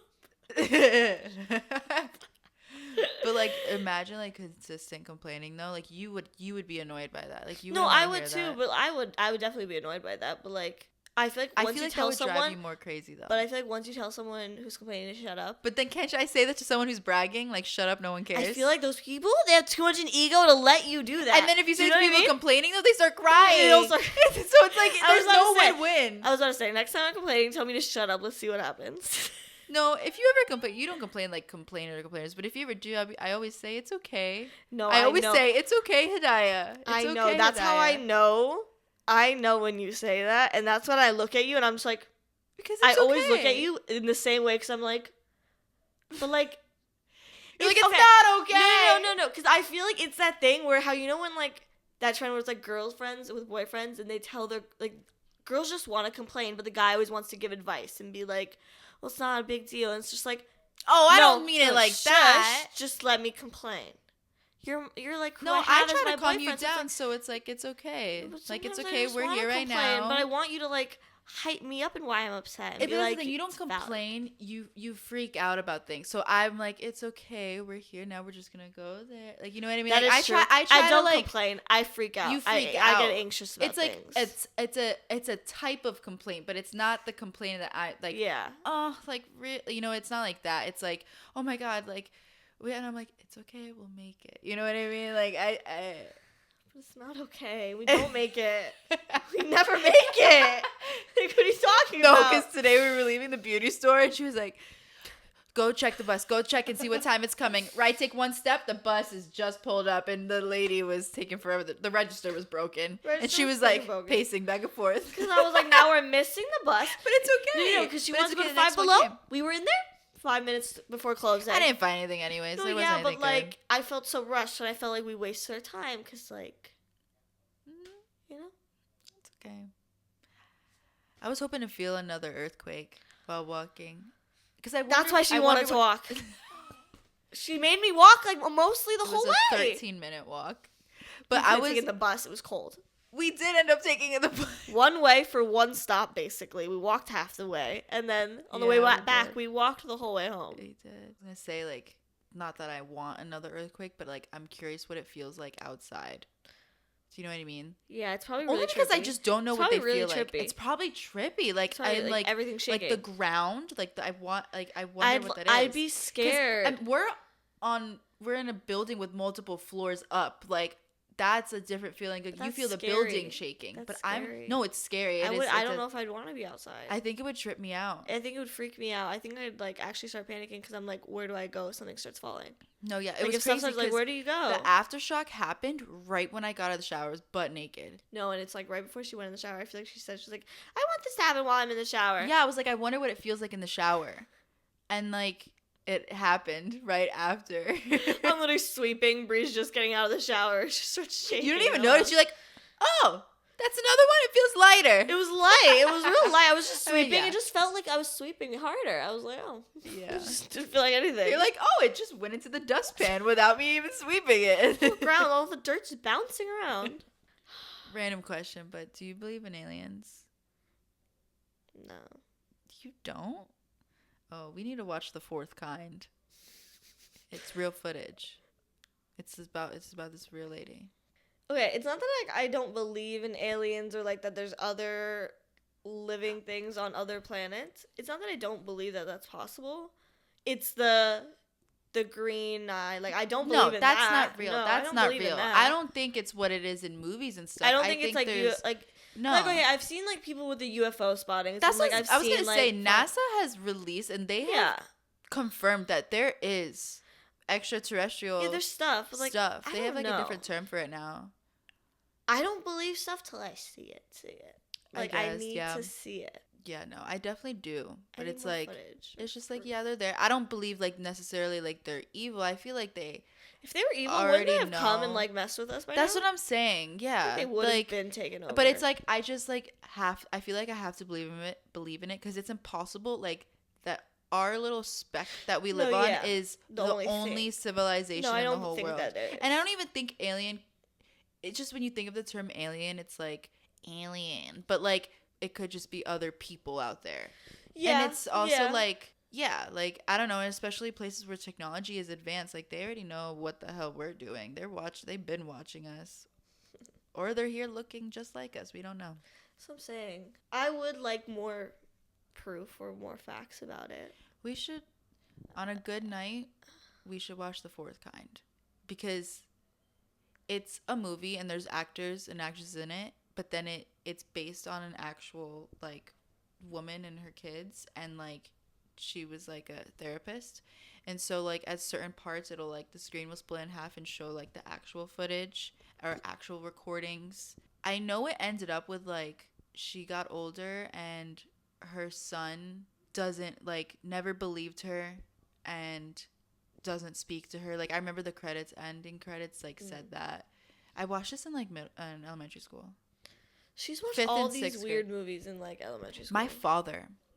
But like imagine like consistent complaining though, like you would be annoyed by that, like you No, wouldn't I wanna would hear too, that. but I would definitely be annoyed by that. But like I feel like I once feel you like that tell would drive someone, you more crazy though. but I feel like once you tell someone who's complaining to shut up, But then can't I say that to someone who's bragging, like shut up, no one cares? I feel like those people they have too much an ego to let you do that. and then if you Do say know to what I people mean? complaining though, they start crying. They'll start- So it's like I was there's no about to say- win-win. I was about to say next time I'm complaining, tell me to shut up. Let's see what happens. No, if you ever complain, you don't complain like complainer or complainers. But if you ever do, I always say it's okay. No, I always know. say it's okay, Hidaya. It's I know. okay, That's how I Hidaya." know. I know when you say that, and that's when I look at you, and I'm just like, Because I it's always look okay. at you in the same way, because I'm like, but like, You're like, it's it's not okay. No, because I feel like it's that thing where how you know when like that trend where it's like girls friends with boyfriends and they tell their like girls just want to complain, but the guy always wants to give advice and be like, well, it's not a big deal, and it's just like, Oh, I no, don't mean it no, like shush, that. Just let me complain. You're like who No, I, I have as try my to calm you boyfriend, so it's down, so it's like it's okay. but Like it's sometimes I okay. just We're wanna here right complain, now. but I want you to like hype me up and why I'm upset. And If be that's like, the thing, you don't complain. You freak out about things. So I'm like, it's okay. We're here now. We're just gonna go there. Like, you know what I mean? That Like, is true. I try I don't to like complain. I freak out. you freak I out. get anxious about it's like things. it's a type of complaint, but it's not the complaint that I like. Yeah. Oh, like really, you know, it's not like that. It's like, oh my god, like, and I'm like, it's okay. We'll make it. You know what I mean? Like I It's not okay. We don't make it. We never make it. Like, what are you talking no, about? because today we were leaving the beauty store and she was like, go check the bus. Go check and see what time it's coming. Right, take one step. The bus is just pulled up and the lady was taking forever. The register was broken. And she was like pacing back and forth. Because I was like, now we're missing the bus. But it's okay. No, because she wanted to go to Five Below. We were in there 5 minutes before closing. I didn't find anything anyways. No, there yeah, wasn't but anything like, good. I felt so rushed and I felt like we wasted our time because, like, you know? It's okay. I was hoping to feel another earthquake while walking. That's why she wanted to walk. She made me walk like mostly the whole way. It was a 13-minute walk. But I was taking the bus. It was cold. We did end up taking the bus. One way for one stop, basically. We walked half the way, and then on the way back, we walked the whole way home. We did. I was gonna say, like, not that I want another earthquake, but like, I'm curious what it feels like outside. Do you know what I mean? Yeah, it's probably really only because trippy. I just don't know what they really feel trippy. like. It's probably trippy. Like, probably, I like everything's shaking. Like the ground. Like I wonder what that is. I'd be scared. We're in a building with multiple floors up. Like, that's a different feeling. Like, you feel the building shaking. That's but scary. it's scary. I don't know if I'd want to be outside. I think it would trip me out. I think it would freak me out. I think I'd like actually start panicking because I'm like, where do I go if something starts falling? No, yeah, it was crazy. Like, where do you go? The aftershock happened right when I got out of the shower. I was butt naked. No, and it's like right before she went in the shower. I feel like she's like, I want this to happen while I'm in the shower. Yeah, I was like, I wonder what it feels like in the shower, and like, it happened right after. I'm literally sweeping. Bree's just getting out of the shower. She starts shaking. You don't even notice. You're like, oh, that's another one. It feels lighter. It was light. It was real light. I was just sweeping. Yeah. It just felt like I was sweeping harder. I was like, oh. Yeah. It just didn't feel like anything. You're like, oh, it just went into the dustpan without me even sweeping it. The ground, all the dirt's just bouncing around. Random question, but do you believe in aliens? No. You don't? Oh, we need to watch The Fourth Kind. It's real footage. It's about this real lady. Okay, it's not that like I don't believe in aliens or like that there's other living things on other planets. It's not that I don't believe that that's possible. It's the green eye. Like, I don't believe in that. No, that's not real. That's not real. I don't think it's what it is in movies and stuff. I don't think it's like no. Like, okay, I've seen like people with the UFO spotting. That's like I was gonna say NASA has released and they have confirmed that there is extraterrestrial. Yeah, there's stuff. But, like, stuff. They have like a different term for it now. I don't believe stuff till I see it. Like, I need to see it. Yeah, no, I definitely do. But it's like, it's just like, yeah, they're there. I don't believe like necessarily like they're evil. I feel like if they were evil, wouldn't they have come and like messed with us by now? That's what I'm saying. Yeah, they would have been taken over. But it's like I just like I feel like I have to believe in it because it's impossible. Like that our little speck that we live on is the only civilization in the whole world. And I don't even think alien. It's just when you think of the term alien, it's like alien, but like it could just be other people out there. Yeah, and it's also like. Yeah, like, I don't know, and especially places where technology is advanced, like, they already know what the hell we're doing. They've been watching us. Or they're here looking just like us. We don't know. That's what I'm saying. I would like more proof or more facts about it. We should, on a good night, we should watch The Fourth Kind. Because it's a movie, and there's actors and actresses in it, but then it's based on an actual, like, woman and her kids, and, like, she was like a therapist, and so like at certain parts it'll like the screen will split in half and show like the actual footage or actual recordings. I know it ended up with like she got older and her son doesn't like never believed her and doesn't speak to her. Like I remember the ending credits like said that. I watched this in like in elementary school. She's watched all these weird movies in like elementary school.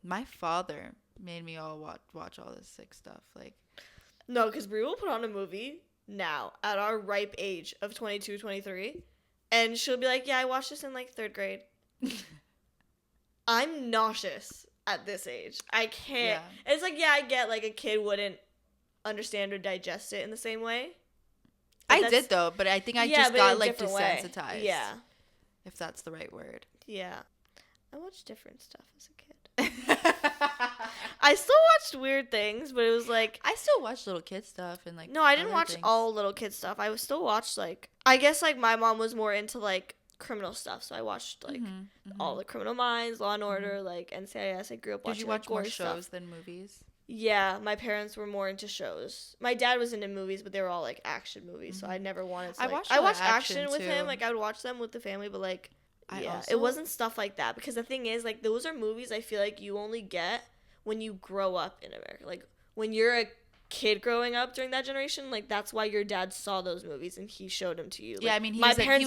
My father made me all watch all this sick stuff. Like, no, because Brie will put on a movie now at our ripe age of 22, 23, and she'll be like, yeah, I watched this in like 3rd grade. I'm nauseous at this age. I can't. Yeah. It's like, yeah, I get like a kid wouldn't understand or digest it in the same way. I did though, but I think I just got like desensitized. Yeah. If that's the right word. Yeah. I watched different stuff as a kid. I still watched weird things, but it was like I still watch little kid stuff and like no, I didn't watch things. all little kid stuff. I was still watched like I guess like my mom was more into like criminal stuff, so I watched like all the Criminal Minds, Law and Order, like NCIS. I grew up watching. Did you watch like, more gory shows stuff. than movies? Yeah, my parents were more into shows. My dad was into movies, but they were all like action movies, so I never wanted to. Like, I watched action with him. Like I would watch them with the family, but like it wasn't stuff like that because the thing is like those are movies I feel like you only get when you grow up in America. Like when you're a kid growing up during that generation, like that's why your dad saw those movies and he showed them to you. Like, yeah, I mean, my dad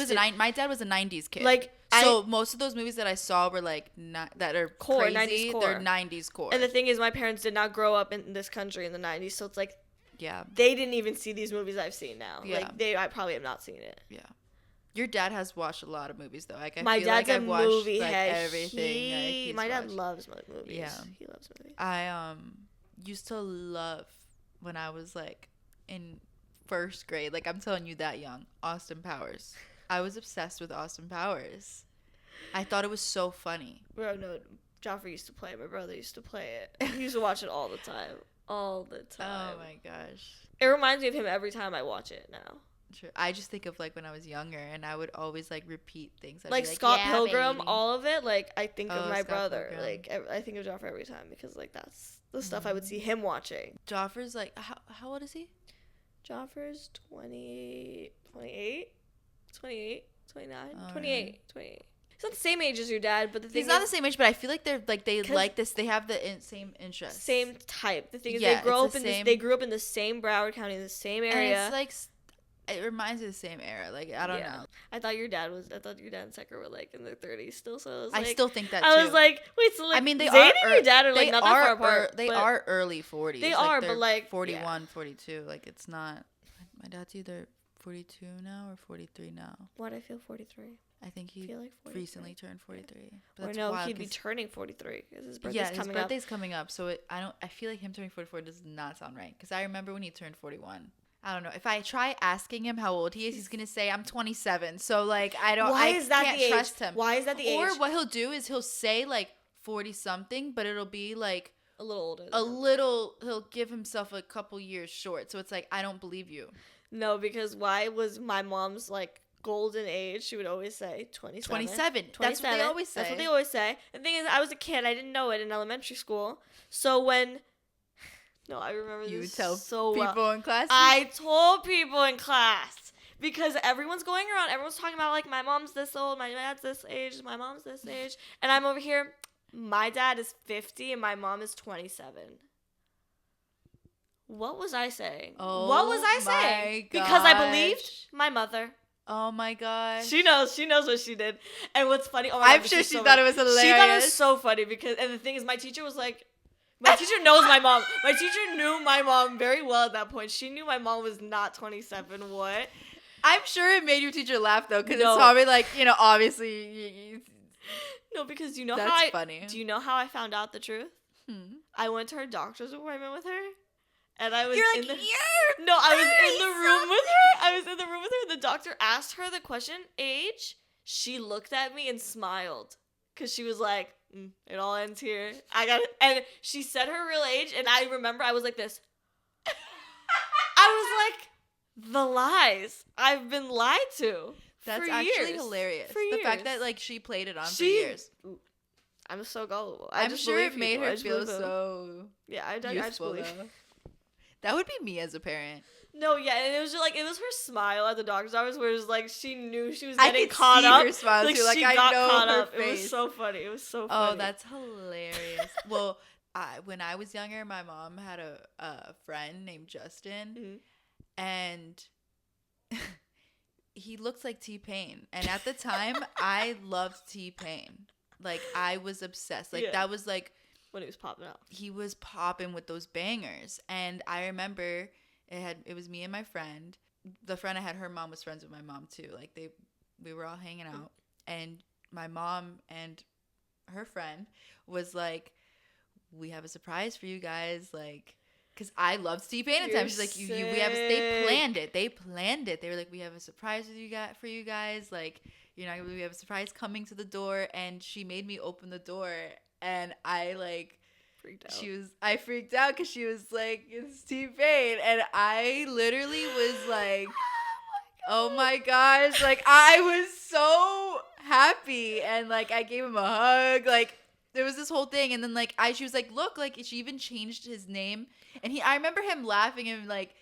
was a 90s kid. Like so most of those movies that I saw were like that are core crazy, 90s core. They're 90s core. And the thing is my parents did not grow up in this country in the 90s, so it's like yeah. They didn't even see these movies I've seen now. Yeah. Like I probably have not seen it. Yeah. Your dad has watched a lot of movies though. Like my feel dad's like a I've watched movie like head. everything. My dad loves movies. Yeah. He loves movies. I used to love when I was like in first grade. Like I'm telling you that young. Austin Powers. I was obsessed with Austin Powers. I thought it was so funny. Bro, no, Joffrey used to play it. My brother used to play it. He used to watch it all the time. All the time. Oh my gosh. It reminds me of him every time I watch it now. True. I just think of like when I was younger and I would always like repeat things. Like Scott Pilgrim, baby. all of it. Like I think of my Scott brother. Pilgrim. Like I think of Joffrey every time because like that's the stuff I would see him watching. Joffrey's like how old is he? Joffrey's 28, 29, 28. He's not the same age as your dad, but the thing he's not the same age, but I feel like they're like they like this. They have the same interests, same type. The thing is, yeah, they grew up in the same Broward County, in the same area. And it's like it reminds me of the same era. Like I don't know. I thought your dad and Secker were like in their 30s still. So I was I like, still think that too. I was like, wait, so like I mean, they Zayn are and your dad are like not that far apart. They are early 40s. They like, are, but like 41, 42. Like it's not. My dad's either 42 now or 43 now. Why do I feel 43? I think he recently turned 43. But or no, he'd be turning 43 because his birthday's coming up. Yeah, his birthday's coming up. So I feel like him turning 44 does not sound right. Because I remember when he turned 41. I don't know. If I try asking him how old he is, he's gonna say I'm 27. So like I can't trust him. Why is that the age? Or what he'll do is he'll say like 40 something, but it'll be like a little older. He'll give himself a couple years short. So it's like I don't believe you. No, because why was my mom's like golden age? She would always say 27. 27. That's what they always say. That's what they always say. The thing is, I was a kid. I didn't know it in elementary school. So when no, I remember you this would tell so people in class. I told people in class because everyone's going around. Everyone's talking about like my mom's this old, my dad's this age, my mom's this age, and I'm over here. My dad is 50 and my mom is 27. What was I saying? Oh, what was I saying? Gosh. Because I believed my mother. Oh my gosh. She knows what she did. And what's funny, I'm sure she thought it was hilarious. She thought it was so funny because, and the thing is, my teacher was like, my teacher knows my mom. My teacher knew my mom very well at that point. She knew my mom was not 27. What? I'm sure it made your teacher laugh though, because it's probably like, obviously. No, because that's funny. Do you know how I found out the truth? I went to her doctor's appointment with her. And I was I was in the room with her. I was in the room with her. The doctor asked her the question, age. She looked at me and smiled. Because she was like, it all ends here. I got it. And she said her real age. And I remember I was like this. I was like, the lies. I've been lied to. That's for actually years. Hilarious. For the years. fact that like she played it on for years. I'm so gullible. I'm sure it made her feel so. Yeah, I just believe. That would be me as a parent. No, yeah, and it was just like it was her smile at the doctor's office, where it was like she knew she was getting caught up. I could see her smile too. Like she I got know caught her up. face. It was so funny. It was so funny. Oh, that's hilarious. Well, when I was younger, my mom had a friend named Justin, and he looked like T-Pain. And at the time, I loved T-Pain. Like I was obsessed. Like that was like. When he was popping up. He was popping with those bangers. And I remember it was me and my friend. The friend I had, her mom was friends with my mom too. Like we were all hanging out. And my mom and her friend was like, we have a surprise for you guys, like, because I loved T-Pain at the time. She's like, we have they planned it. They planned it. They were like, we have a surprise for you guys. Like, you're not gonna we have a surprise coming to the door. And she made me open the door, and I like freaked out. I freaked out because she was like, it's T-Pain, and I literally was like, oh my gosh, like I was so happy, and like I gave him a hug, like there was this whole thing, and then like she was like, look, like she even changed his name, and I remember him laughing and like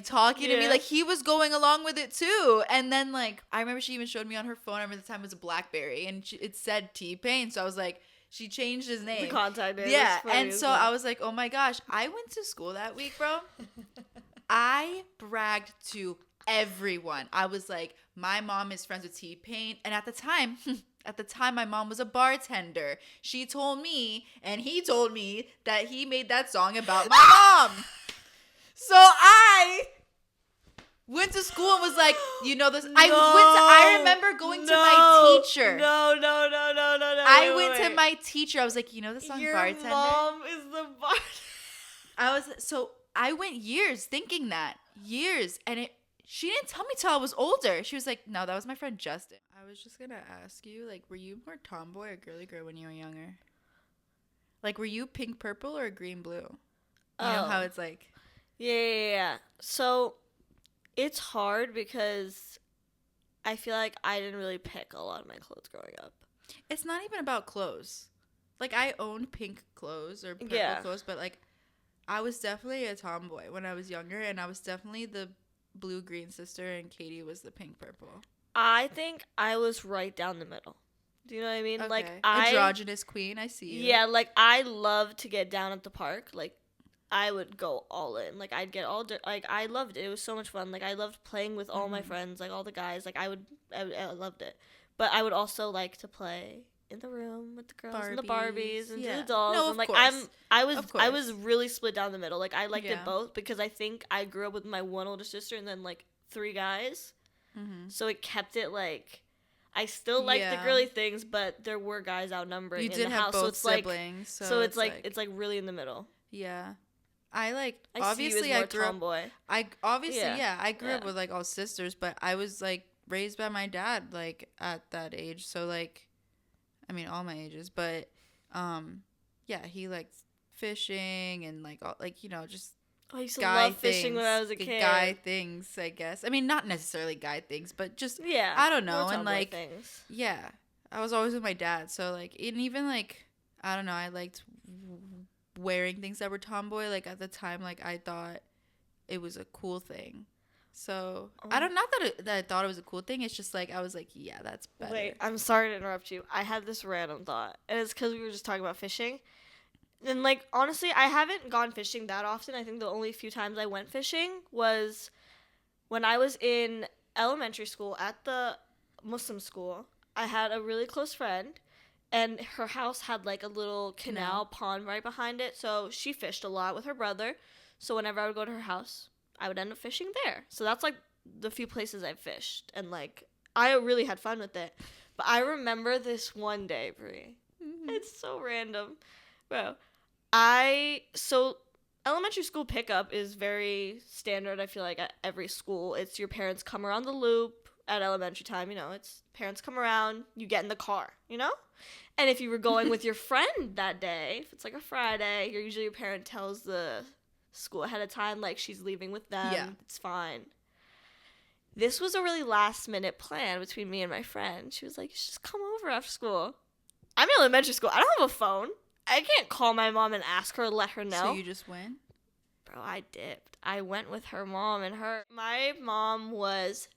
talking to me, like he was going along with it too, and then like I remember she even showed me on her phone. I remember the time it was a BlackBerry, and it said T-Pain, so I was like, she changed his name. The contact name. Yeah, and so I was like, oh my gosh, I went to school that week, bro. I bragged to everyone. I was like, my mom is friends with T-Pain, and at the time, my mom was a bartender. She told me, and he told me that he made that song about my mom. So I went to school and was like, you know this. I remember going to my teacher. No. I went to my teacher. I was like, you know the song Bartender? Your mom is the bartender. I went years thinking that. Years. And she didn't tell me till I was older. She was like, no, that was my friend Justin. I was just going to ask you, like, were you more tomboy or girly girl when you were younger? Like, were you pink purple or green blue? You know how it's like. Yeah. So it's hard because I feel like I didn't really pick a lot of my clothes growing up. It's not even about clothes. Like, I owned pink clothes or purple clothes, but like I was definitely a tomboy when I was younger, and I was definitely the blue-green sister, and Katie was the pink-purple. I think I was right down the middle. Do you know what I mean? Okay. Like androgynous queen, I see you. Yeah, like I love to get down at the park. Like I would go all in. Like I'd get all like I loved it. It was so much fun. Like I loved playing with all my friends, like all the guys. Like I loved it. But I would also like to play in the room with the girls and the Barbies and the dolls. No, and like I was really split down the middle. Like I liked it both because I think I grew up with my one older sister and then like 3 guys. Mm-hmm. So it kept it like I still liked the girly things, but there were guys outnumbering in the house. Both so it's siblings, like so it's like really in the middle. Yeah. I obviously I grew tomboy. I grew up with like all sisters, but I was like raised by my dad like at that age. So like I mean all my ages, but he liked fishing and like all like, you know, just I used to love fishing when I was a kid. Guy things, I guess. I mean, not necessarily guy things, but just I don't know, and like things. Yeah. I was always with my dad, so like and even like I don't know, I liked wearing things that were tomboy. Like at the time, like I thought it was a cool thing. So I don't that I thought it was a cool thing. It's just like I was like, yeah, that's better. Wait, I'm sorry to interrupt you. I had this random thought, and it's because we were just talking about fishing. And like honestly, I haven't gone fishing that often. I think the only few times I went fishing was when I was in elementary school at the Muslim school. I had a really close friend. And her house had, like, a little canal pond right behind it. So she fished a lot with her brother. So whenever I would go to her house, I would end up fishing there. So that's, like, the few places I've fished. And, like, I really had fun with it. But I remember this one day, Brie. Mm-hmm. It's so random. Bro, so elementary school pickup is very standard, I feel like, at every school. It's your parents come around the loop at elementary time. You know, it's parents come around, you get in the car, you know? And if you were going with your friend that day, if it's like a Friday, usually your parent tells the school ahead of time, like she's leaving with them. Yeah. It's fine. This was a really last minute plan between me and my friend. She was like, just come over after school. I'm in elementary school. I don't have a phone. I can't call my mom and ask her, let her know. So you just went? Bro, I dipped. I went with her mom and my mom was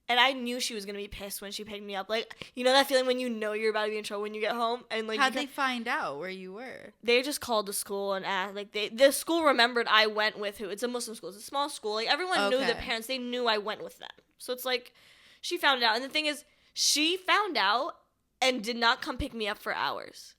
and I knew she was going to be pissed when she picked me up. Like, you know that feeling when you know you're about to be in trouble when you get home? And like, how'd they find out where you were? They just called the school and asked. Like, the school remembered I went with who. It's a Muslim school. It's a small school. Like, everyone knew the parents. They knew I went with them. So it's like, she found out. And the thing is, she found out and did not come pick me up for hours.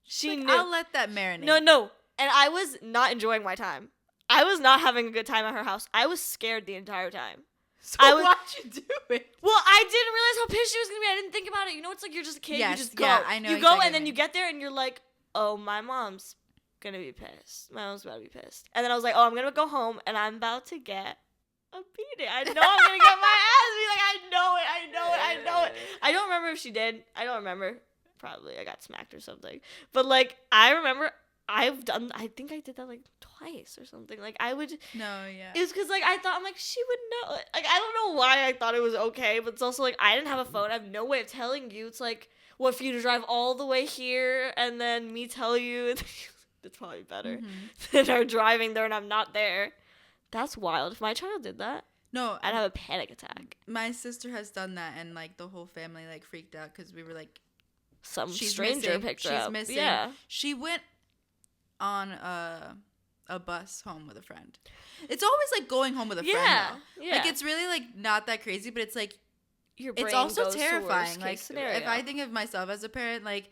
She knew. I'll let that marinate. No. And I was not enjoying my time. I was not having a good time at her house. I was scared the entire time. So I was, why'd you do it? well, I didn't realize how pissed she was gonna be. I didn't think about it. You know, it's like you're just a kid. Yes, you just go. yeah, I know You exactly go what and you then you mean. get there and you're like, oh, my mom's gonna be pissed. My mom's about to be pissed. And then I was like, oh, I'm gonna go home and I'm about to get a beating. I know I'm gonna get my ass beat. Like, I know it. I don't remember if she did. I don't remember. Probably I got smacked or something. But like, I remember I think I did that like twice or something. Like, I would. No, yeah. It was because like I thought, I'm like, she would know. Like, I don't know why I thought it was okay, but it's also like I didn't have a phone. I have no way of telling you. It's like, what for you to drive all the way here and then me tell you? It's probably better than her driving there and I'm not there. That's wild. If my child did that, no, I'd have a panic attack. My sister has done that, and like the whole family like freaked out because we were like, some she's stranger missing, picked her she's up. missing. Yeah. She went on a bus home with a friend. It's always like going home with a friend. Though. Yeah. Like, it's really like not that crazy, but it's like Your brain it's also goes to terrifying. worst Like, case scenario. if I think of myself as a parent, like,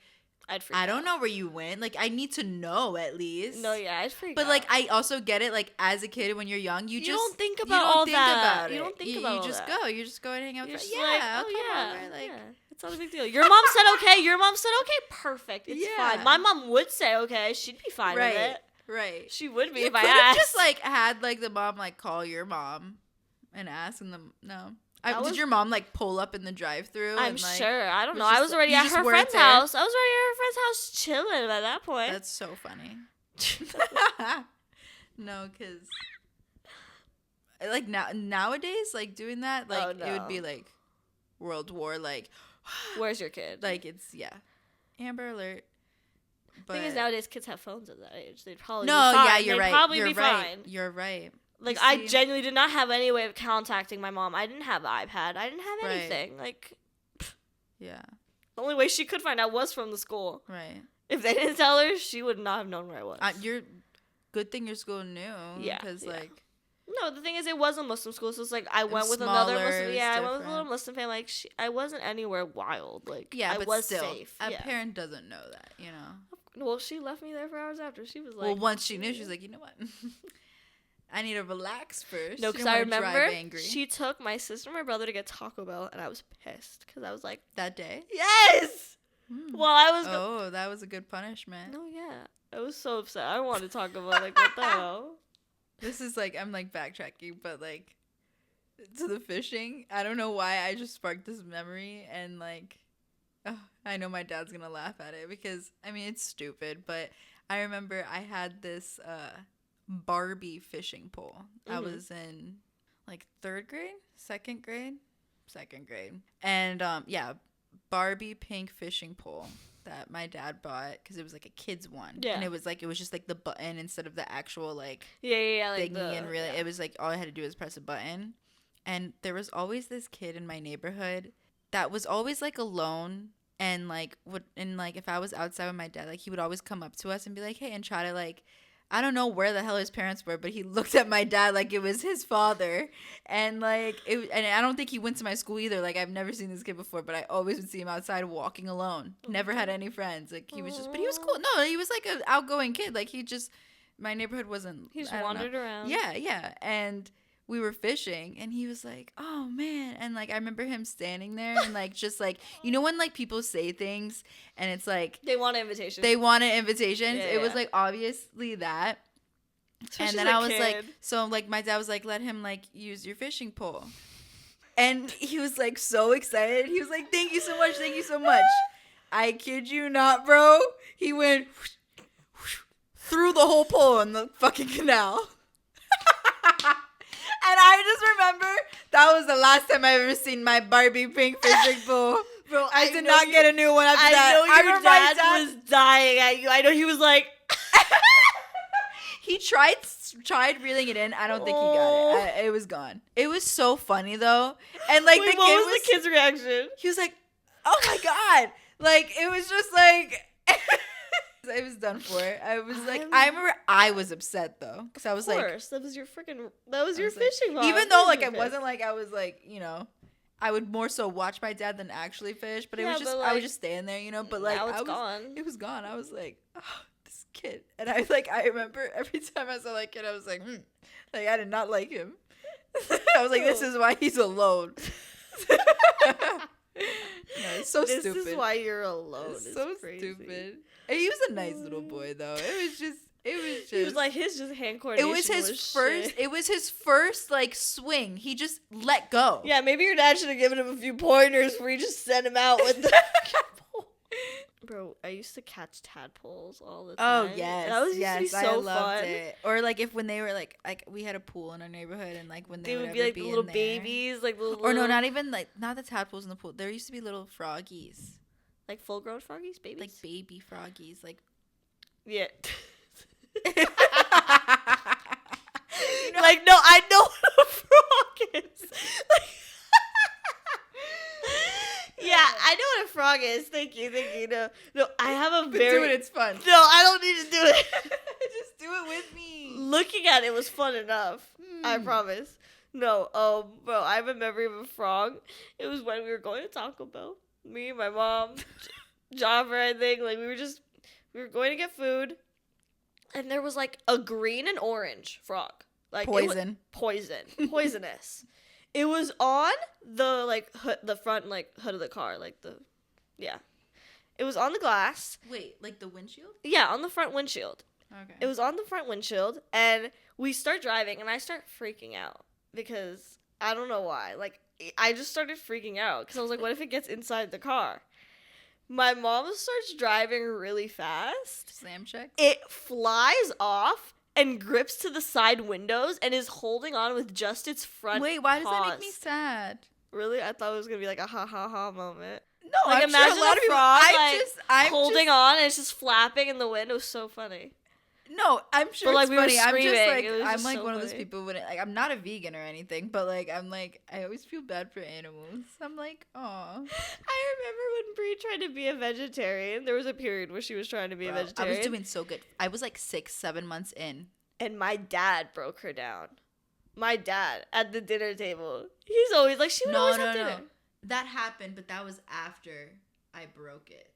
I'd freak I don't out. know where you went. Like, I need to know at least. No, yeah, I'd freak But out. like, I also get it. Like, as a kid, when you're young, you just don't think you about don't all think that. About it. You don't think you, about you all just that. go. You just go and hang out. You're with just yeah, like, I'll oh come yeah, over. Like, yeah. It's not a big deal. Your mom said okay. Your mom said okay. Perfect. It's Yeah. fine. My mom would say okay. She'd be fine with it. Right. She would be You if I could have asked. just like had like the mom like call your mom and ask, and no. Did your mom like pull up in the drive-through? I'm and, like, sure. I don't know. just I was already you at just her weren't friend's there? house. I was already at her friend's house chilling at that point. That's so funny. No, because like nowadays, like doing that, like it would be like World War. Like, where's your kid? like it's Amber Alert. But The thing is, nowadays kids have phones at that age. They'd probably no, be fine. yeah, you're They'd right. probably you're be right. fine. You're right. Like, You I see? genuinely did not have any way of contacting my mom. I didn't have an iPad. I didn't have Right. anything. Like, Yeah. the only way she could find out was from the school. Right. If they didn't tell her, she would not have known where I was. You're good thing your school knew. Yeah, Because yeah. like. No, the thing is, it was a Muslim school, so it's like I went with smaller, another Muslim. it was Yeah, I went with a different. little Muslim family. Like, I wasn't anywhere wild. Like, Yeah, I but was still, safe. a Yeah. parent doesn't know that, you know. Well, she left me there for hours after. She was like, Well, once she knew, she was like, you know what? I need to relax first. no, You because don't I wanna drive remember angry. she took my sister and my brother to get Taco Bell, and I was pissed because I was like, that day. yes. Hmm. While I was Oh, that was a good punishment. no, yeah, I was so upset. I wanted Taco Bell. Like, what the hell? This is like I'm like backtracking, but like to the fishing. I don't know why I just sparked this memory, and like I know my dad's gonna laugh at it because I mean it's stupid, but I remember I had this Barbie fishing pole. I Mhm. was in like second grade, and yeah, Barbie pink fishing pole that my dad bought because it was like a kid's one. Yeah. And it was just like the button instead of the actual like Yeah, like thingy, and really yeah. it was like all I had to do was press a button. And there was always this kid in my neighborhood that was always like alone, and like if I was outside with my dad, like he would always come up to us and be like, hey, and try to like, I don't know where the hell his parents were, but he looked at my dad like it was his father. And like and I don't think he went to my school either. Like I've never seen this kid before, but I always would see him outside walking alone. Never had any friends. Like he was just, but he was cool. No, he was like an outgoing kid. Like my neighborhood wasn't. He just I don't know. wandered around. Yeah. And we were fishing, and he was like, oh man. And like I remember him standing there and like just like, you know when like people say things and it's like They want an invitation. they wanted invitations. Yeah, it was yeah. like obviously that. Especially And then as a I was like, kid. so like my dad was like, let him like use your fishing pole. And he was like so excited. He was like, thank you so much. Thank you so much. I kid you not, bro. He went through the whole pole in the fucking canal. And I just remember that was the last time I ever seen my Barbie pink fishing pole. Bro, I did not get a new one after that. I know your remember my dad was dying at you. I know he was like, he tried reeling it in. I don't think he got it. It was gone. It was so funny though, and like wait, the what kid was the kid's reaction? He was like, "Oh my god!" Like it was just like it was done for. I was like, I remember I was upset though because I was Of like, course, that was your like- fishing rod. even though like it wasn't like I was like I would more so watch my dad than actually fish, but it Yeah, was just but, I would like, just stand there, but like now it's I was gone. it was gone. I was like, oh, this kid, and I remember every time I saw that kid, I was like, like I did not like him. I was like, this is why he's alone. No, it's so stupid. This is why you're alone. It's so crazy. stupid. And he was a nice little boy, though. It was just. He was like his just hand coordination. It was his first. Shit. It was his first like swing. He just let go. Yeah, maybe your dad should have given him a few pointers where you just sent him out with the. Bro, I used to catch tadpoles all the time. Oh yes, that was yes, used to be so I loved fun. it. Or like if when they were like we had a pool in our neighborhood and like when They would would be like be the little in there. babies, like little. Or no, not even like not the tadpoles in the pool. There used to be little froggies, like full grown froggies, babies. like baby froggies, like. Yeah. You know, like no, I know what a frog is. Yeah, I know what a frog is. Thank you. No, I have a very. do it. It's fun. No, I don't need to do it. Just do it with me. Looking at it was fun enough. I promise. No, bro, I have a memory of a frog. It was when we were going to Taco Bell. Me, my mom, Jaffer, I think. Like, we were going to get food. And there was, like, a green and orange frog. Like Poison. Poisonous. It was on the, like, the front, like, hood of the car. Like, yeah. It was on the glass. Wait, like the windshield? Yeah, on the front windshield. Okay. It was on the front windshield, and we start driving, and I start freaking out because I don't know why. Like, I just started freaking out because I was like, what if it gets inside the car? My mom starts driving really fast. Slam check. It flies off and grips to the side windows and is holding on with just its front Wait, why does that paws. make me sad? Really? I thought it was going to be like a ha ha ha moment. No, Like, I'm imagine sure a lot of people. I'm holding on and it's just flapping in the wind. It was so funny. No, I'm sure But, like, it's we were funny. I'm just screaming. like It was I'm just like so one of those funny. people when like I'm not a vegan or anything, but like I'm like I always feel bad for animals. I'm like, oh. I remember when Brie tried to be a vegetarian. There was a period where she was trying to be a I vegetarian. was doing so good. I was like 6-7 months in. And my dad broke her down. My dad at the dinner table. He's always like, she would always have dinner. That happened, but that was after I broke it.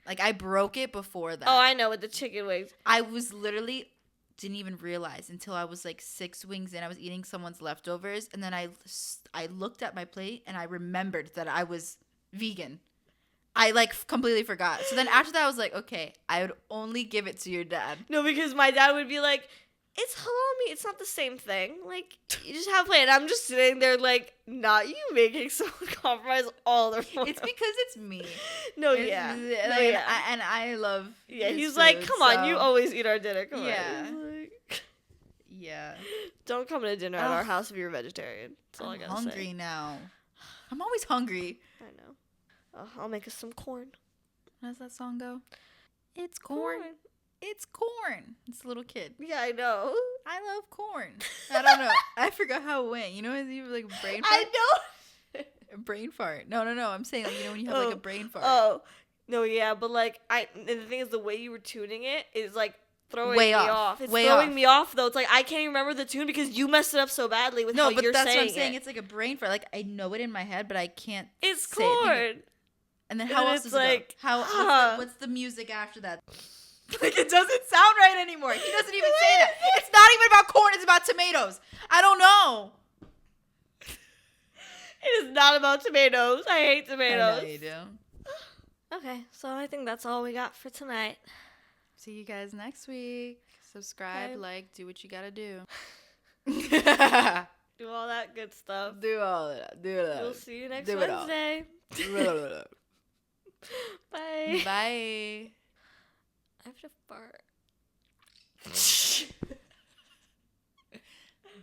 Like I broke it before that. Oh, I know, with the chicken wings. I was literally didn't even realize until I was like 6 wings in. I was eating someone's leftovers, and then I looked at my plate and I remembered that I was vegan. I like completely forgot. So then after that, I was like, okay, I would only give it to your dad. No, because my dad would be like, it's halal meat. It's not the same thing. Like, you just have plate. And I'm just sitting there like, not you making someone compromise all their food. It's because it's me. No, It's- yeah. like, No, yeah. and I love. Yeah, his he's like, food, come on, so- you always eat our dinner. Come Yeah. on. Like, Yeah. don't come to dinner at our Ugh. house if you're a vegetarian. That's all I I'm gotta hungry say. now. I'm always hungry. I know. I'll make us some corn. How does that song go? It's corn. It's corn. It's a little kid. Yeah, I know. I love corn. I don't know. I forgot how it went. You know, you have like a brain fart. I know. A brain fart. No. I'm saying like you know when you have like a brain fart. Oh, no, yeah, but like and the thing is, the way you were tuning it is like throwing Way me off. off. It's Way throwing off. me off though. It's like I can't even remember the tune because you messed it up so badly with how No, but you're that's saying what I'm saying. it. It's like a brain fart. Like I know it in my head, but I can't. It's say it. corn. And then how And else it's does it like, go? How? huh. What's the music after that? Like it doesn't sound right anymore. He doesn't even say that. It's not even about corn. It's about tomatoes. I don't know. It is not about tomatoes. I hate tomatoes. I know you do. Okay, so I think that's all we got for tonight. See you guys next week. Subscribe, Okay. like, do what you gotta do. Do all that good stuff. Do all of that. Do that. We'll see you next Do it all. Wednesday. Bye. Bye. I have to fart.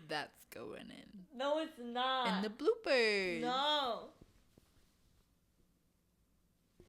That's going in. No, it's not. And the bloopers. No.